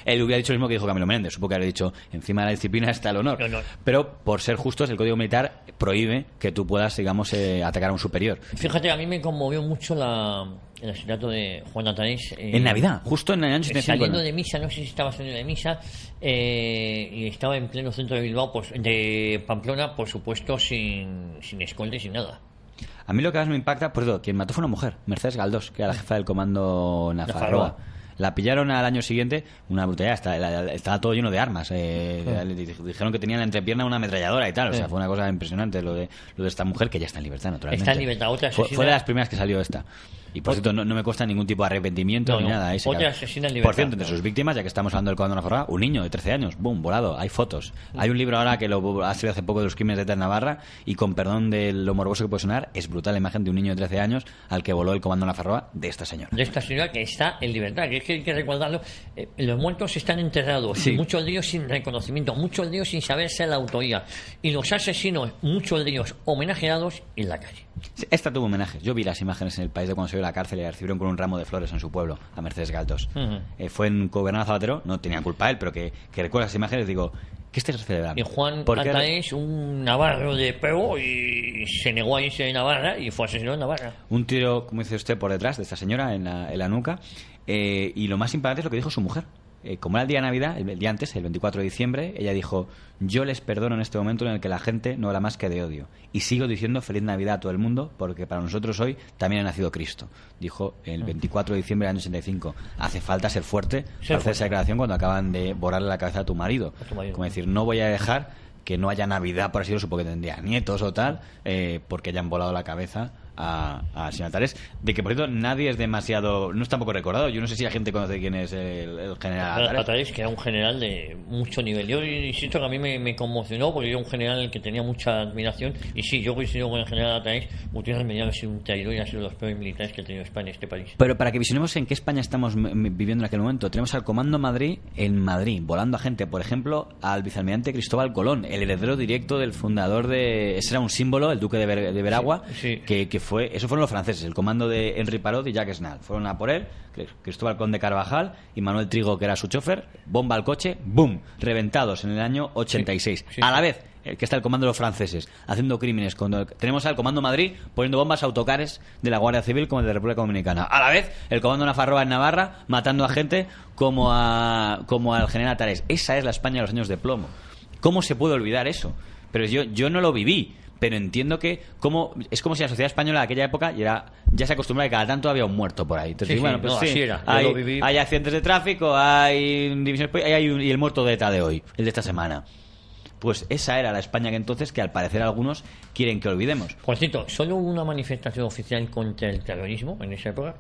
Él hubiera dicho lo mismo que dijo Camilo Menéndez. Supongo que habría dicho, encima de la disciplina está el honor. No. Pero por ser justos, el código militar prohíbe que tú puedas, atacar a un superior. Fíjate, a mí me conmovió mucho el asesinato de Juan Atares. En Navidad, justo en el año 75. Saliendo de misa, no sé si estaba saliendo de misa, y estaba en pleno centro de Bilbao, de Pamplona, por supuesto, sin escoltas, sin nada. A mí lo que más me impacta, por eso, quien mató fue una mujer, Mercedes Galdós, que era la jefa del comando Nafarroa. La pillaron al año siguiente, una brutalidad, estaba todo lleno de armas. Dijeron que tenía en la entrepierna una ametralladora y tal. O sea, fue una cosa impresionante lo de esta mujer, que ya está en libertad, naturalmente. Está en libertad, otra asesina. Fue de las primeras que salió esta. Y por cierto, no me consta ningún tipo de arrepentimiento ni nada. Otra asesina en libertad. Por cierto, entre sus víctimas, ya que estamos hablando del comando Nafarroa, un niño de 13 años, boom, volado, hay fotos. Hay un libro ahora que lo ha salido hace poco de los crímenes de ETA en Navarra, y con perdón de lo morboso que puede sonar, es brutal la imagen de un niño de 13 años al que voló el comando Nafarroa de esta señora. De esta señora que está en libertad, que es que hay que recordarlo. Los muertos están enterrados, sí. Muchos de ellos sin reconocimiento, muchos de ellos sin saberse la autoría, y los asesinos, muchos de ellos homenajeados en la calle. Sí, esta tuvo homenajes. Yo vi las imágenes en El País de cuando se vio la cárcel y la recibieron con un ramo de flores en su pueblo a Mercedes Galdós. Fue en Gobernador Zapatero, no tenía culpa él, pero que recuerda esas imágenes, digo, ¿qué estáis celebrando? Y Juan Atares, un navarro de pego, y se negó a irse de Navarra y fue asesinado en Navarra. Un tiro, como dice usted, por detrás de esta señora en la nuca. Y lo más impactante es lo que dijo su mujer. como era el día de Navidad, el día antes, el 24 de diciembre, ella dijo: yo les perdono en este momento en el que la gente no habla más que de odio. Y sigo diciendo feliz Navidad a todo el mundo, porque para nosotros hoy también ha nacido Cristo. Dijo el 24 de diciembre del año 85. Hace falta ser fuerte para hacer esa declaración cuando acaban de borrarle la cabeza a tu marido. Como decir, no voy a dejar que no haya Navidad, por así decirlo, porque tendría nietos o tal, porque hayan volado la cabeza a señor Atares, de que por cierto nadie es demasiado, no es tampoco recordado. Yo no sé si la gente conoce quién es el general Atares. Atares, que era un general de mucho nivel. Yo insisto que a mí me conmocionó, porque era un general que tenía mucha admiración, y sí, yo coincido con el general Atares. Gutiérrez Medina ha sido un traidor y ha sido de los peores militares que ha tenido España en este país. Pero para que visionemos en qué España estamos viviendo en aquel momento, tenemos al Comando Madrid en Madrid, volando a gente, por ejemplo, al vicealmirante Cristóbal Colón, el heredero directo del fundador de... Ese era un símbolo, el duque de Veragua, sí. Que fue... Eso fueron los franceses, el comando de Henry Parot y Jacques Snell. Fueron a por él, Cristóbal Colón de Carvajal y Manuel Trigo, que era su chofer, bomba al coche, ¡boom! Reventados en el año 86. Sí. A la vez que está el comando de los franceses haciendo crímenes, cuando tenemos al comando Madrid poniendo bombas a autocares de la Guardia Civil como el de República Dominicana. A la vez el comando Nafarroa en Navarra matando a gente como al general Atares. Esa es la España de los años de plomo. ¿Cómo se puede olvidar eso? Pero yo no lo viví, pero entiendo que es como si la sociedad española de aquella época ya se acostumbraba a que cada tanto había un muerto por ahí. Entonces, bueno, pues así era. Hay accidentes de tráfico, hay divisiones, y el muerto de ETA de hoy, el de esta semana. Pues esa era la España que entonces, que al parecer algunos quieren que olvidemos. Por cierto, solo hubo una manifestación oficial contra el terrorismo en esa época,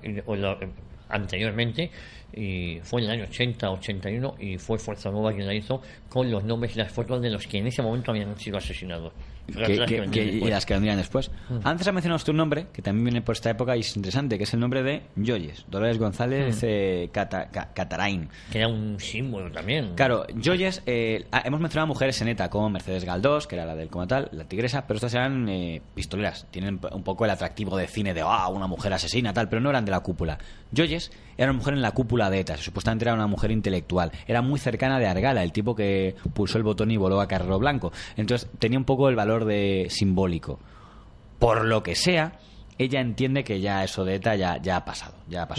anteriormente, y fue en el año 80-81, y fue Fuerza Nueva quien la hizo, con los nombres y las fotos de los que en ese momento habían sido asesinados. Y las que vendrían después. Antes ha mencionado usted un nombre que también viene por esta época y es interesante, que es el nombre de Joyes, Dolores González Catarain, que era un símbolo también. Claro, Joyes, hemos mencionado mujeres en ETA como Mercedes Galdós, que era la del como tal, la tigresa, pero estas eran pistoleras, tienen un poco el atractivo de cine de una mujer asesina, tal, pero no eran de la cúpula. Joyes era una mujer en la cúpula de ETA, supuestamente era una mujer intelectual, era muy cercana de Argala, el tipo que pulsó el botón y voló a Carrero Blanco, entonces tenía un poco el valor de simbólico. Por lo que sea, ella entiende que ya eso de ETA ya ha pasado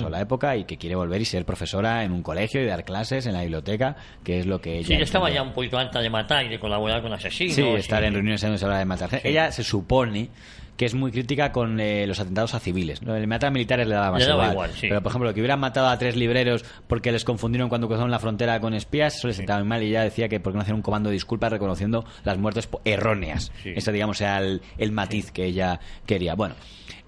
la época, y que quiere volver y ser profesora en un colegio y dar clases en la biblioteca, que es lo que ella estaba ya un poquito harta de matar y de colaborar con asesinos. Sí, estar en reuniones donde se habla de matar gente. Ella se supone que es muy crítica con los atentados a civiles. El matar a militares le daba más igual. Sí. Pero, por ejemplo, que hubieran matado a 3 libreros porque les confundieron cuando cruzaron la frontera con espías, eso les sentaba muy mal, y ella decía que por qué no hacer un comando de disculpas reconociendo las muertes erróneas. Sí. Ese, digamos, era el matiz que ella quería. Bueno,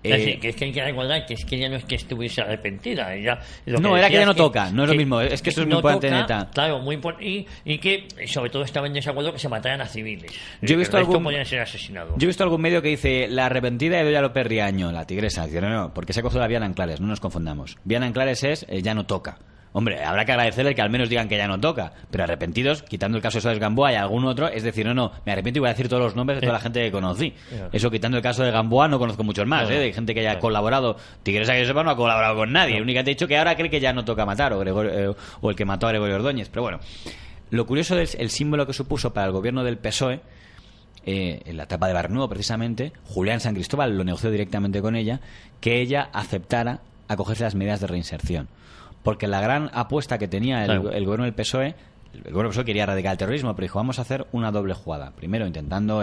que es que hay que recordar que es que ella no es que estuviese arrepentida. Ella, era que ella no toca, no es lo mismo. Es que eso es muy importante en ETA. Claro, muy importante. Y que, sobre todo, estaba en desacuerdo que se mataran a civiles. Yo he visto podían ser asesinados. Yo he visto algún medio que dice la arrepentida de Doña López Riaño, la tigresa. Dice, no, porque se ha cogido la Viana Anclares, no nos confundamos. Viana Anclares es ya no toca. Hombre, habrá que agradecerle que al menos digan que ya no toca, pero arrepentidos, quitando el caso de Soles Gamboa y algún otro, es decir, no, me arrepiento y voy a decir todos los nombres de toda la gente que conocí. Eso, quitando el caso de Gamboa, no conozco muchos más, de gente que haya colaborado. Tigresa, que yo sepa, no ha colaborado con nadie. Únicamente ha dicho que ahora cree que ya no toca matar, o el que mató a Gregorio Ordóñez. Pero bueno, lo curioso del símbolo que supuso para el gobierno del PSOE, en la etapa de Barnudo precisamente, Julián San Cristóbal lo negoció directamente con ella, que ella aceptara acogerse a las medidas de reinserción. Porque la gran apuesta que tenía el gobierno del PSOE, el gobierno del PSOE quería erradicar el terrorismo, pero dijo, vamos a hacer una doble jugada. Primero, intentando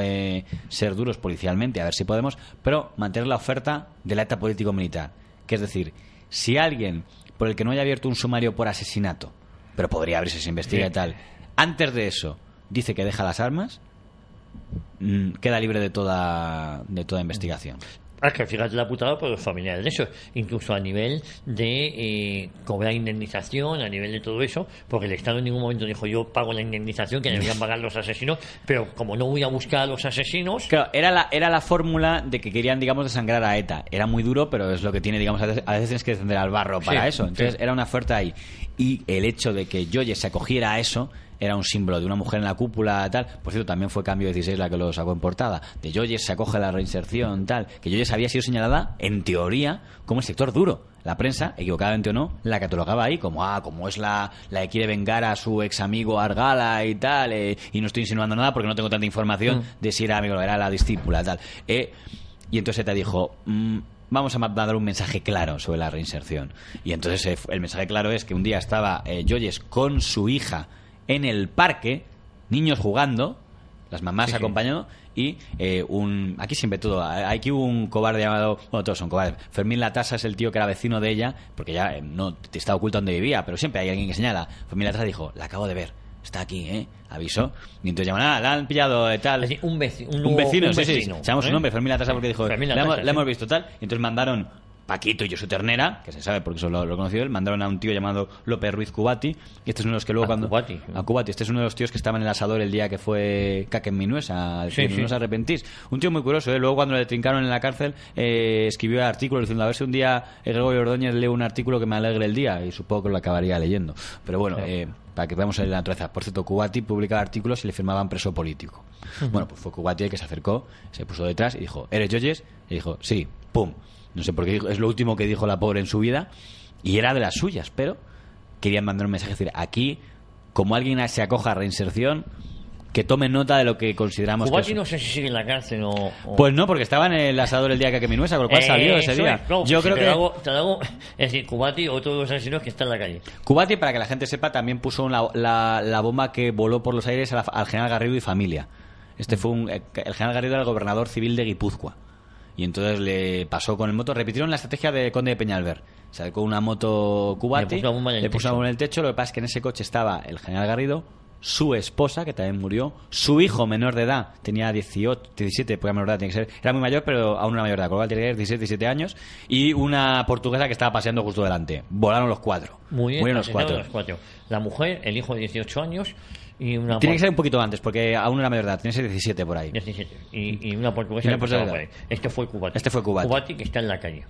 ser duros policialmente, a ver si podemos, pero mantener la oferta de la ETA político-militar. Que es decir, si alguien por el que no haya abierto un sumario por asesinato, pero podría abrirse, se investiga y tal, antes de eso dice que deja las armas, queda libre de toda investigación. Que fíjate la putada por los familiares de eso, incluso a nivel de cobrar indemnización, a nivel de todo eso, porque el Estado en ningún momento dijo yo pago la indemnización que deberían pagar los asesinos, pero como no voy a buscar a los asesinos... Claro, era la fórmula de que querían, digamos, desangrar a ETA. Era muy duro, pero es lo que tiene, digamos, a veces tienes que descender al barro para eso. Entonces era una oferta ahí. Y el hecho de que Joyes se acogiera a eso era un símbolo de una mujer en la cúpula, tal. Por cierto, también fue Cambio 16 la que lo sacó en portada. De Joyes se acoge a la reinserción, tal. Que Joyes había sido señalada, en teoría, como el sector duro. La prensa, equivocadamente o no, la catalogaba ahí como es la que quiere vengar a su ex amigo Argala y tal. Y no estoy insinuando nada porque no tengo tanta información de si era amigo o era la discípula, tal. Y entonces te dijo... vamos a mandar un mensaje claro sobre la reinserción. Y entonces el mensaje claro es que un día estaba Joyes con su hija en el parque, niños jugando, las mamás acompañando, y aquí siempre todo, aquí hubo un cobarde llamado, bueno, todos son cobardes, Fermín Latasa es el tío que era vecino de ella, porque ya no te está oculto donde vivía, pero siempre hay alguien que señala. Fermín Latasa dijo, la acabo de ver, está aquí, avisó, y entonces llaman, la han pillado, tal. Así, un vecino, sí, sabemos su nombre, Fermín Latasa, porque dijo, la hemos visto, tal, y entonces mandaron Paquito y Josu Ternera, que se sabe porque eso lo he conocido él, mandaron a un tío llamado López Ruiz Cubati, y este es uno de los que luego a Cubati, este es uno de los tíos que estaba en el asador el día que fue Caque en Minuesa, no os arrepentís. Un tío muy curioso, luego cuando le trincaron en la cárcel, escribió el artículo diciendo, a ver si un día Gregorio Ordóñez lee un artículo que me alegre el día, y supongo que lo acabaría leyendo. Pero bueno, para que veamos en la naturaleza. Por cierto, Cubati publicaba artículos y le firmaban preso político. Bueno, pues fue Cubati el que se acercó, se puso detrás y dijo, ¿eres Joyes? Y dijo, sí, pum. No sé por qué, es lo último que dijo la pobre en su vida, y era de las suyas, pero querían mandar un mensaje, decir, aquí, como alguien se acoja a reinserción, que tome nota de lo que consideramos Cubati que no sé si sigue en la cárcel o... Pues no, porque estaba en el asador el día que Minuesa, con lo cual salió ese día. No, yo creo te hago, es decir, Cubati, otro de los asesinos que está en la calle. Cubati, para que la gente sepa, también puso la bomba que voló por los aires al general Garrido y familia. Este fue el general Garrido era el gobernador civil de Guipúzcoa. Y entonces le pasó con el moto. Repitieron la estrategia de Conde de Peñalver. Sacó una moto Cubati, le puso la bomba en el techo. Lo que pasa es que en ese coche estaba el general Garrido, su esposa, que también murió, su hijo menor de edad, tenía 17, porque menor de edad tiene que ser, era muy mayor, pero aún una mayor de edad, con lo cual tenía 17 años, y una portuguesa que estaba paseando justo delante. Volaron los cuatro. Murieron los cuatro. La mujer, el hijo de 18 años... Tiene que ser un poquito antes, porque aún no era mayor de edad, tiene que ser 17 por ahí. 17. Y una portuguesa. Por ahí. Este fue Cubati. Cubati, que está en la calle.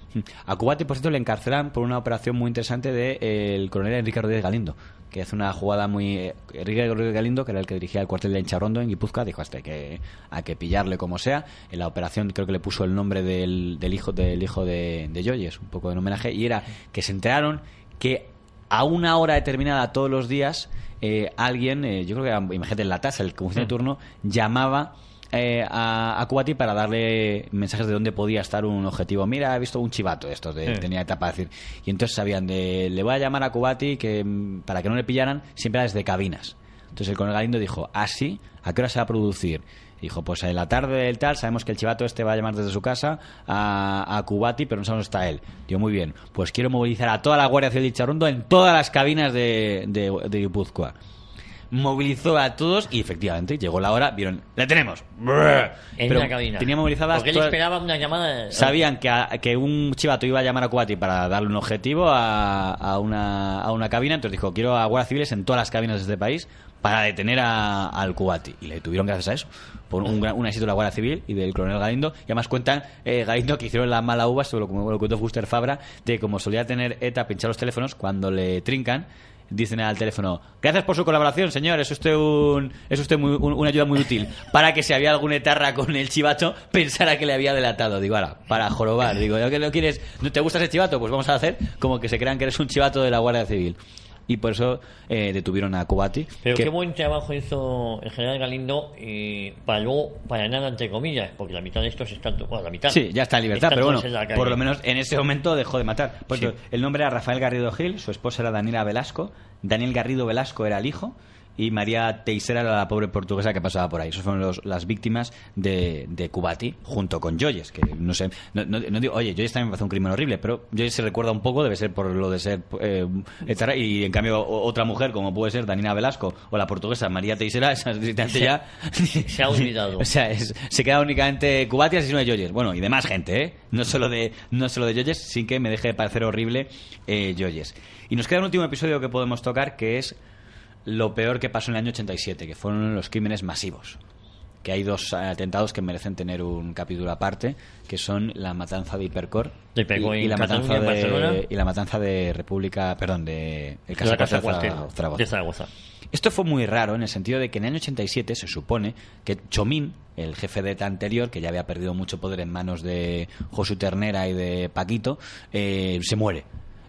A Cubati, por cierto, le encarcelan por una operación muy interesante del coronel Enrique Rodríguez Galindo, que hace una jugada muy... Enrique Rodríguez Galindo, que era el que dirigía el cuartel de Encharrondo en Guipúzcoa, dijo hasta que hay que pillarle como sea. En la operación creo que le puso el nombre del hijo de Joyes, un poco en homenaje, y era que se enteraron que a una hora determinada todos los días alguien, yo creo que era, imagínate, en la tasa, el comisión de turno, llamaba a Cubati para darle mensajes de dónde podía estar un objetivo. Mira, he visto un chivato de estos, tenía etapa de decir. Y entonces sabían le voy a llamar a Cubati que para que no le pillaran, siempre era desde cabinas. Entonces el coronel Galindo dijo, sí, ¿a qué hora se va a producir? Dijo, pues en la tarde del tal, sabemos que el chivato este va a llamar desde su casa a Cubati, pero no sabemos dónde está él. Digo, muy bien, pues quiero movilizar a toda la Guardia Civil de Encharrondo en todas las cabinas de Guipúzcoa. Movilizó a todos y efectivamente llegó la hora, vieron, ¡la tenemos! En la cabina. Tenía movilizadas. Porque él esperaba una llamada. Sabían que un chivato iba a llamar a Cubati para darle un objetivo a una cabina, entonces dijo, quiero a guardias civiles en todas las cabinas de este país para detener al Cubati. Y le detuvieron gracias a eso, por un éxito de la Guardia Civil y del coronel Galindo. Y además cuentan Galindo que hicieron la mala uva, como lo contó Fuster Fabra, de como solía tener ETA pinchar los teléfonos cuando le trincan. Dicen al teléfono, gracias por su colaboración, señor, es usted una ayuda muy útil. Para que si había algún etarra con el chivato, pensara que le había delatado. Digo, ahora, para jorobar. Digo, ¿ya que no quieres? ¿No te gusta ese chivato? Pues vamos a hacer como que se crean que eres un chivato de la Guardia Civil. Y por eso detuvieron a Cubati. Pero qué buen trabajo hizo el general Galindo, para nada, entre comillas, porque la mitad de estos están... Bueno, la mitad. Sí, ya está en libertad, pero bueno, por lo menos en ese momento dejó de matar. Por eso, el nombre era Rafael Garrido Gil, su esposa era Daniela Velasco, Daniel Garrido Velasco era el hijo, y María Teixeira era la pobre portuguesa que pasaba por ahí. Esos fueron las víctimas de Cubati, junto con Joyes, que no sé, no digo, oye, Joyes también me hace un crimen horrible, pero Joyes se recuerda un poco, debe ser por lo de ser y en cambio otra mujer como puede ser Daniela Velasco o la portuguesa María Teixeira, esa ya se ha olvidado. O sea, se queda únicamente Cubati, asesino de Joyes, bueno, y demás gente, no solo de Joyes, sin que me deje de parecer horrible Joyes. Y nos queda un último episodio que podemos tocar, que es lo peor que pasó en el año 87, que fueron los crímenes masivos. Que hay dos atentados que merecen tener un capítulo aparte, que son la matanza de Hipercor y la matanza de República, perdón, de el Casa de Zaragoza. Esto fue muy raro en el sentido de que en el año 87 se supone que Chomín, el jefe de ETA anterior, que ya había perdido mucho poder en manos de Josu Ternera y de Paquito, se muere.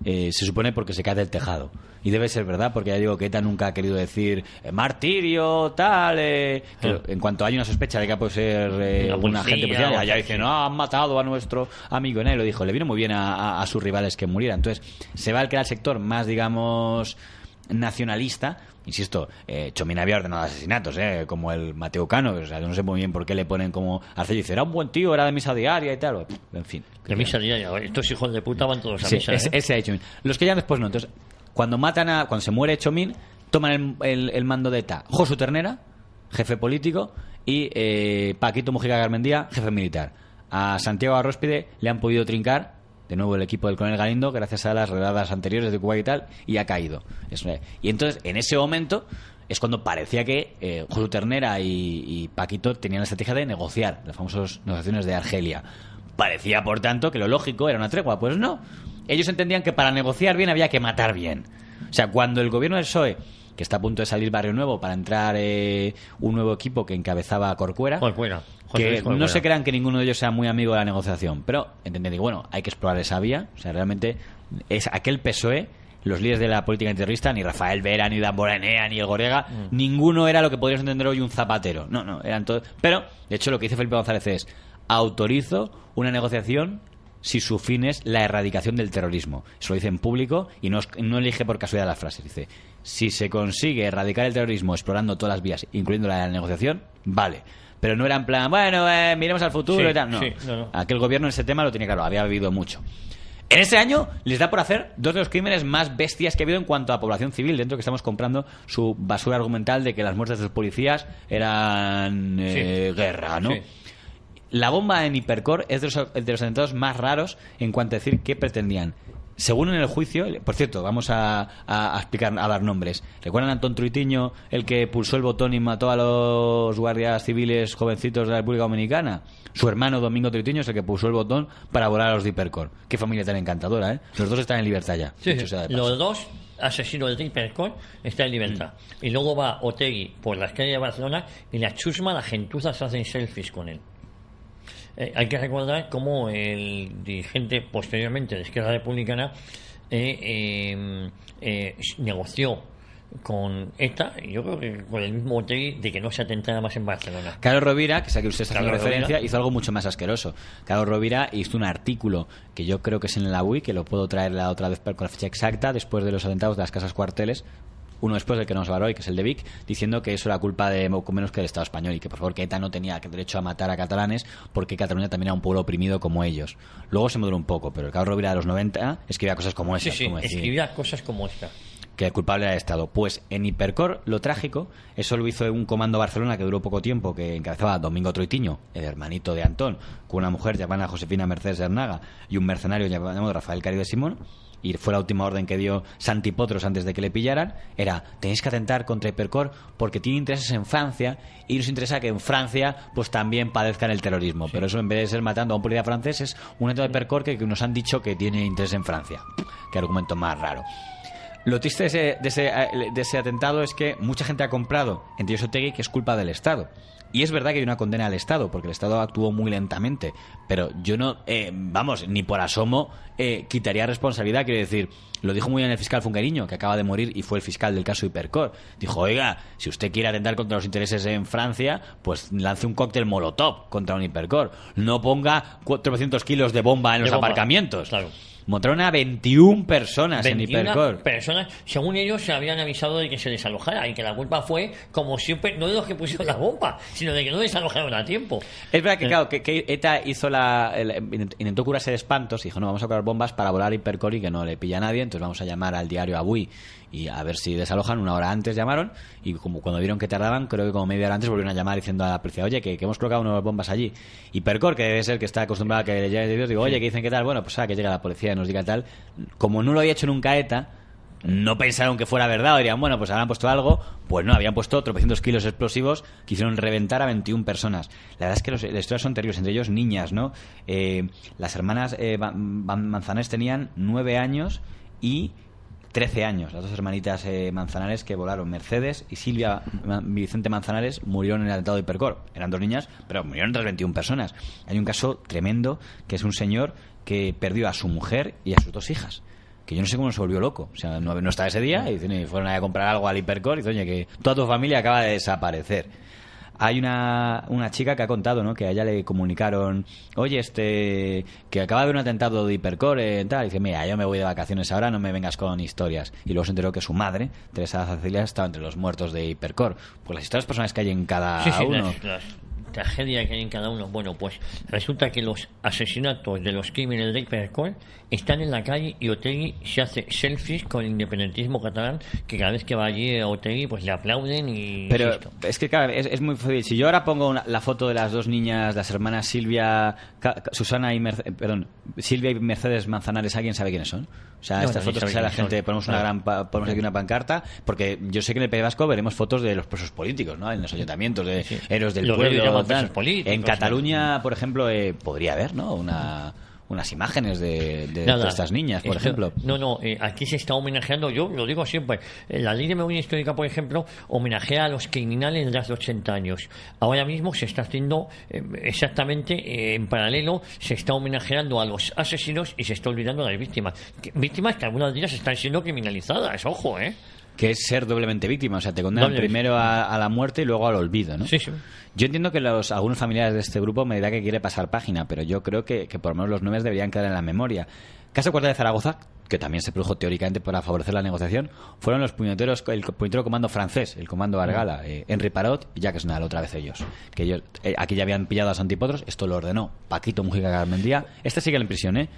se supone porque se cae del tejado. Y debe ser verdad, porque ya digo que ETA nunca ha querido decir martirio, tal. En cuanto hay una sospecha de que puede ser un agente policial, allá dicen, no, han matado a nuestro amigo. Y nadie lo dijo. Le vino muy bien a sus rivales que murieran. Entonces, se va al que era el sector más, digamos, nacionalista. Insisto, Chomín había ordenado asesinatos, como el Mateo Cano. O sea, yo no sé muy bien por qué le ponen como Arcello. Dice, era un buen tío, era de misa diaria y tal. En fin. De misa diaria. Estos hijos de puta van todos a sí, misa. Ese ha hecho. Los que ya después no. Entonces, cuando se muere Chomín, toman el mando de ETA Josu Ternera, jefe político, y Paquito Mujica Garmendia, jefe militar. A Santiago Arróspide le han podido trincar de nuevo el equipo del coronel Galindo gracias a las redadas anteriores de Cuba y tal, y ha caído. Y entonces, en ese momento, es cuando parecía que Josu Ternera y Paquito tenían la estrategia de negociar, las famosas negociaciones de Argelia. Parecía, por tanto, que lo lógico era una tregua. Pues no. Ellos entendían que para negociar bien había que matar bien. O sea, cuando el gobierno del PSOE, que está a punto de salir Barrio Nuevo para entrar un nuevo equipo que encabezaba Corcuera, que no se crean que ninguno de ellos sea muy amigo de la negociación, pero entendí, bueno, hay que explorar esa vía. O sea, realmente es aquel PSOE, los líderes de la política antiterrorista, ni Rafael Vera, ni Damborenea, ni el Gorega, ninguno era lo que podríamos entender hoy un Zapatero. No, eran todos. Pero, de hecho, lo que dice Felipe González es: autorizo una negociación si su fin es la erradicación del terrorismo. Eso lo dice en público y no elige por casualidad las frases. Dice, si se consigue erradicar el terrorismo explorando todas las vías, incluyendo la de la negociación, vale. Pero no era en plan, bueno, miremos al futuro y tal. No. Aquel gobierno en ese tema lo tenía claro, había vivido mucho. En ese año les da por hacer dos de los crímenes más bestias que ha habido en cuanto a población civil, dentro que estamos comprando su basura argumental de que las muertes de los policías eran guerra, ¿no? Sí. La bomba en Hipercor es de los atentados más raros en cuanto a decir qué pretendían. Según en el juicio, por cierto, vamos a explicar, a dar nombres. ¿Recuerdan a Antón Truitiño, el que pulsó el botón y mató a los guardias civiles jovencitos de la República Dominicana? Su hermano Domingo Truitiño es el que pulsó el botón para volar a los de Hipercor. Qué familia tan encantadora, ¿eh? Los dos están en libertad ya. Sí, los dos asesinos de Hipercor están en libertad. Y luego va Otegi por las calles de Barcelona y la chusma, la gentuza se hacen selfies con él. Hay que recordar cómo el dirigente posteriormente de Izquierda Republicana negoció con ETA, y yo creo que con el mismo Otegi, de que no se atentara más en Barcelona. Carlos Rovira, que sé que usted está haciendo referencia, hizo algo mucho más asqueroso. Carlos Rovira hizo un artículo que yo creo que es en la UI, que lo puedo traer la otra vez con la fecha exacta, después de los atentados de las casas cuarteles, uno después del que nos habló hoy, que es el de Vic, diciendo que eso era culpa de poco menos que del Estado español y que por favor que ETA no tenía derecho a matar a catalanes porque Cataluña también era un pueblo oprimido como ellos. Luego se moduló un poco, pero el Carlos Rovira de los 90 escribía cosas como esas. Sí, escribía cosas como esta. Que el culpable era el Estado. Pues en Hipercor, lo trágico, eso lo hizo un comando Barcelona que duró poco tiempo, que encabezaba Domingo Troitiño, el hermanito de Antón, con una mujer llamada Josefina Mercedes Hernaga y un mercenario llamado Rafael Cari de Simón. Y fue la última orden que dio Santi Potros antes de que le pillaran, era: tenéis que atentar contra Hipercor porque tiene intereses en Francia y nos interesa que en Francia pues también padezcan el terrorismo. Pero eso, en vez de ser matando a un policía francés, es un atentado de Hipercor que nos han dicho que tiene interés en Francia. Qué argumento más raro. Lo triste de ese atentado es que mucha gente ha comprado, entre ellos Otegi, que es culpa del Estado. Y es verdad que hay una condena al Estado, porque el Estado actuó muy lentamente. Pero yo no, ni por asomo quitaría responsabilidad. Quiero decir, lo dijo muy bien el fiscal Fungueriño, que acaba de morir y fue el fiscal del caso Hipercor. Dijo, oiga, si usted quiere atentar contra los intereses en Francia, pues lance un cóctel molotov contra un Hipercor. No ponga 400 kilos de bomba en los aparcamientos. Claro. Montaron a 21 personas en Hipercor. Personas, según ellos, se habían avisado de que se desalojara y que la culpa fue, como siempre, no de los que pusieron la bomba, sino de que no desalojaron a tiempo. Es verdad que, claro, que ETA hizo intentó curarse de espantos y dijo, no, vamos a colar bombas para volar a Hipercor y que no le pilla a nadie, entonces vamos a llamar al diario Avui y a ver si desalojan. Una hora antes llamaron y como cuando vieron que tardaban, creo que como media hora antes volvieron a llamar diciendo a la policía, oye, que hemos colocado unas bombas allí. Hipercor, que debe ser que está acostumbrado a que le llegue de Dios, digo, oye, que dicen que tal, bueno, pues que llega la policía y nos diga tal. Como no lo había hecho nunca ETA, no pensaron que fuera verdad, o dirían, bueno, pues habrán puesto algo. Pues no, habían puesto tropecientos kilos explosivos que hicieron reventar a 21 personas. La verdad es que las historias son terribles, entre ellos niñas, ¿no? Las hermanas Manzanares tenían 9 años y 13 años, las dos hermanitas Manzanares que volaron. Mercedes y Silvia Vicente Manzanares murieron en el atentado de Hipercor. Eran dos niñas, pero murieron otras 21 personas. Hay un caso tremendo que es un señor que perdió a su mujer y a sus 2 hijas. que yo no sé cómo se volvió loco. O sea, no estaba ese día y fueron a comprar algo al Hipercor y dice, oye, que toda tu familia acaba de desaparecer. Hay una chica que ha contado, ¿no?, que a ella le comunicaron, oye, que acaba de haber un atentado de Hipercor, tal. Y dice, mira, yo me voy de vacaciones ahora, no me vengas con historias. Y luego se enteró que su madre, Teresa Cecilia, estaba entre los muertos de Hipercor. Pues las historias personales que hay en cada uno. Las tragedia que hay en cada uno. Bueno, pues resulta que los asesinatos de los crímenes de Hipercor están en la calle y Otegi se hace selfies con el independentismo catalán, que cada vez que va allí a Otegi pues le aplauden y... Pero es que claro, es muy fácil. Si yo ahora pongo la foto de las dos niñas, las hermanas Silvia y Mercedes Manzanares, ¿alguien sabe quiénes son? O sea, estas fotos que sale la gente, ponemos aquí una pancarta, porque yo sé que en el País Vasco veremos fotos de los presos políticos, ¿no? En los ayuntamientos de héroes del pueblo. En Cataluña, por ejemplo, podría haber, ¿no?, unas imágenes de estas niñas, por ejemplo. No, aquí se está homenajeando, yo lo digo siempre, la ley de memoria histórica, por ejemplo, homenajea a los criminales de hace 80 años. Ahora mismo se está haciendo exactamente en paralelo, se está homenajeando a los asesinos y se está olvidando a las víctimas. Víctimas que algunas de ellas están siendo criminalizadas, ojo, que es ser doblemente víctima, o sea, te condenan primero a la muerte y luego al olvido, ¿no? Sí. Yo entiendo que algunos familiares de este grupo me dirán que quiere pasar página, pero yo creo que por lo menos los nombres deberían quedar en la memoria. Caso Cuartel de Zaragoza, que también se produjo teóricamente para favorecer la negociación, fueron el puñetero comando francés, el comando Argala, Henri Parot y Jacques Snal, otra vez ellos. Que ellos aquí ya habían pillado a Santipotros, esto lo ordenó Paquito Mujica Garmendia. Este sigue en prisión,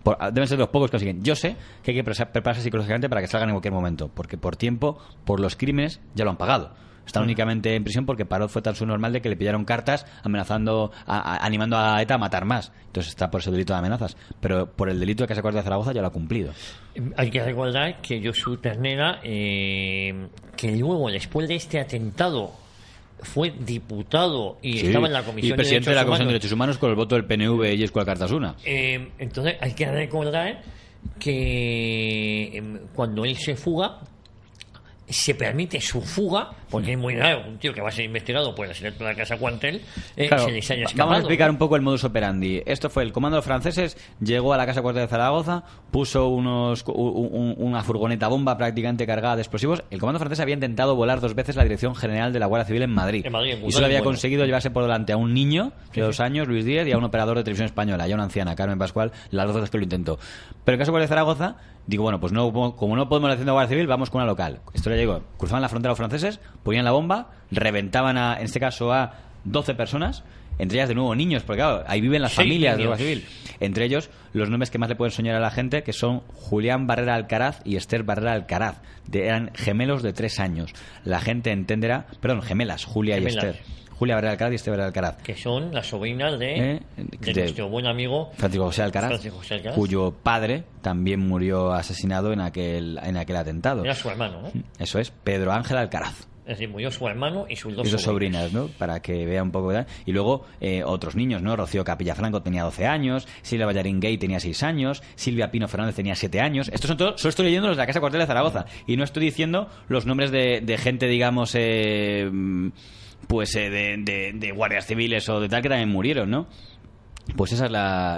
deben ser los pocos que siguen. Yo sé que hay que prepararse psicológicamente para que salgan en cualquier momento, porque por tiempo, por los crímenes, ya lo han pagado. Están únicamente en prisión porque Parot fue tan subnormal de que le pillaron cartas amenazando, animando a ETA a matar más. Entonces está por ese delito de amenazas. Pero por el delito de Casa Cuartel de Zaragoza ya lo ha cumplido. Hay que recordar que Josu Ternera, que luego, después de este atentado, fue diputado y estaba en la Comisión y presidente de la Comisión de Derechos Humanos con el voto del PNV y Escuela Cartasuna. Entonces hay que recordar que cuando él se fuga, se permite su fuga, porque es muy raro un tío que va a ser investigado por el señor de la Casa Cuartel se les haya escapado. Vamos a explicar un poco el modus operandi. Esto fue el comando de los franceses, llegó a la Casa Cuartel de Zaragoza, puso una furgoneta bomba prácticamente cargada de explosivos. El comando francés había intentado volar 2 veces la Dirección General de la Guardia Civil en Madrid. Y solo había conseguido llevarse por delante a un niño de 2 años, Luis Díez, y a un operador de televisión española, y a una anciana, Carmen Pascual, las 2 veces que lo intentó. Pero el caso de Zaragoza, digo, bueno, pues como no podemos ir haciendo Guardia Civil, vamos con una local. Esto le llegó, cruzaban la frontera los franceses, ponían la bomba, reventaban en este caso a 12 personas, entre ellas de nuevo niños, porque claro, ahí viven las familias de la Guardia Civil. Entre ellos, los nombres que más le pueden soñar a la gente, que son Julián Barrera Alcaraz y Esther Barrera Alcaraz. Eran gemelos de 3 años. La gente entenderá, gemelas, Julia y Esther. Julia Barrera Alcaraz y Esther Barrera Alcaraz. Que son las sobrinas de nuestro buen amigo Francisco José Alcaraz, cuyo padre también murió asesinado en aquel atentado. Era su hermano, ¿no? Eso es, Pedro Ángel Alcaraz. Es decir, murió su hermano y sus dos sobrinas, ¿no? Para que vea un poco, ¿verdad? Y luego otros niños, ¿no? Rocío Capilla-Franco tenía 12 años, Silvia Ballarín Gay tenía 6 años, Silvia Pino Fernández tenía 7 años. Estos son todos, solo estoy leyendo los de la Casa Cuartel de Zaragoza. Y no estoy diciendo los nombres de gente, digamos, de guardias civiles o de tal que también murieron, ¿no? Pues esa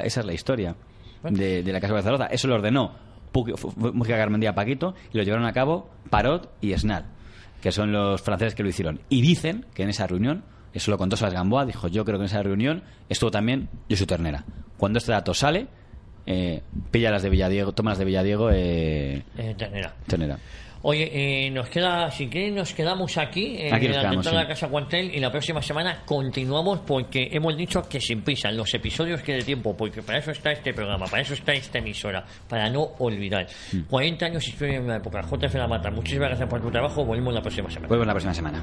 es la historia de la Casa Cuartel de Zaragoza. Eso lo ordenó Mujica Garmendia Paquito y lo llevaron a cabo Parot y Snal, que son los franceses que lo hicieron. Y dicen que en esa reunión, eso lo contó Salas Gamboa, dijo, yo creo que en esa reunión estuvo también Josu Ternera. Cuando este dato sale, pilla las de Villadiego, toma las de Villadiego, Ternera. Oye, nos quedamos aquí en la Casa Cuartel, y la próxima semana continuamos, porque hemos dicho que sin prisa, en los episodios que de tiempo, porque para eso está este programa, para eso está esta emisora, para no olvidar. 40 años historia en una época. JF La Mata, muchísimas gracias por tu trabajo. Volvemos la próxima semana. Volvemos la próxima semana.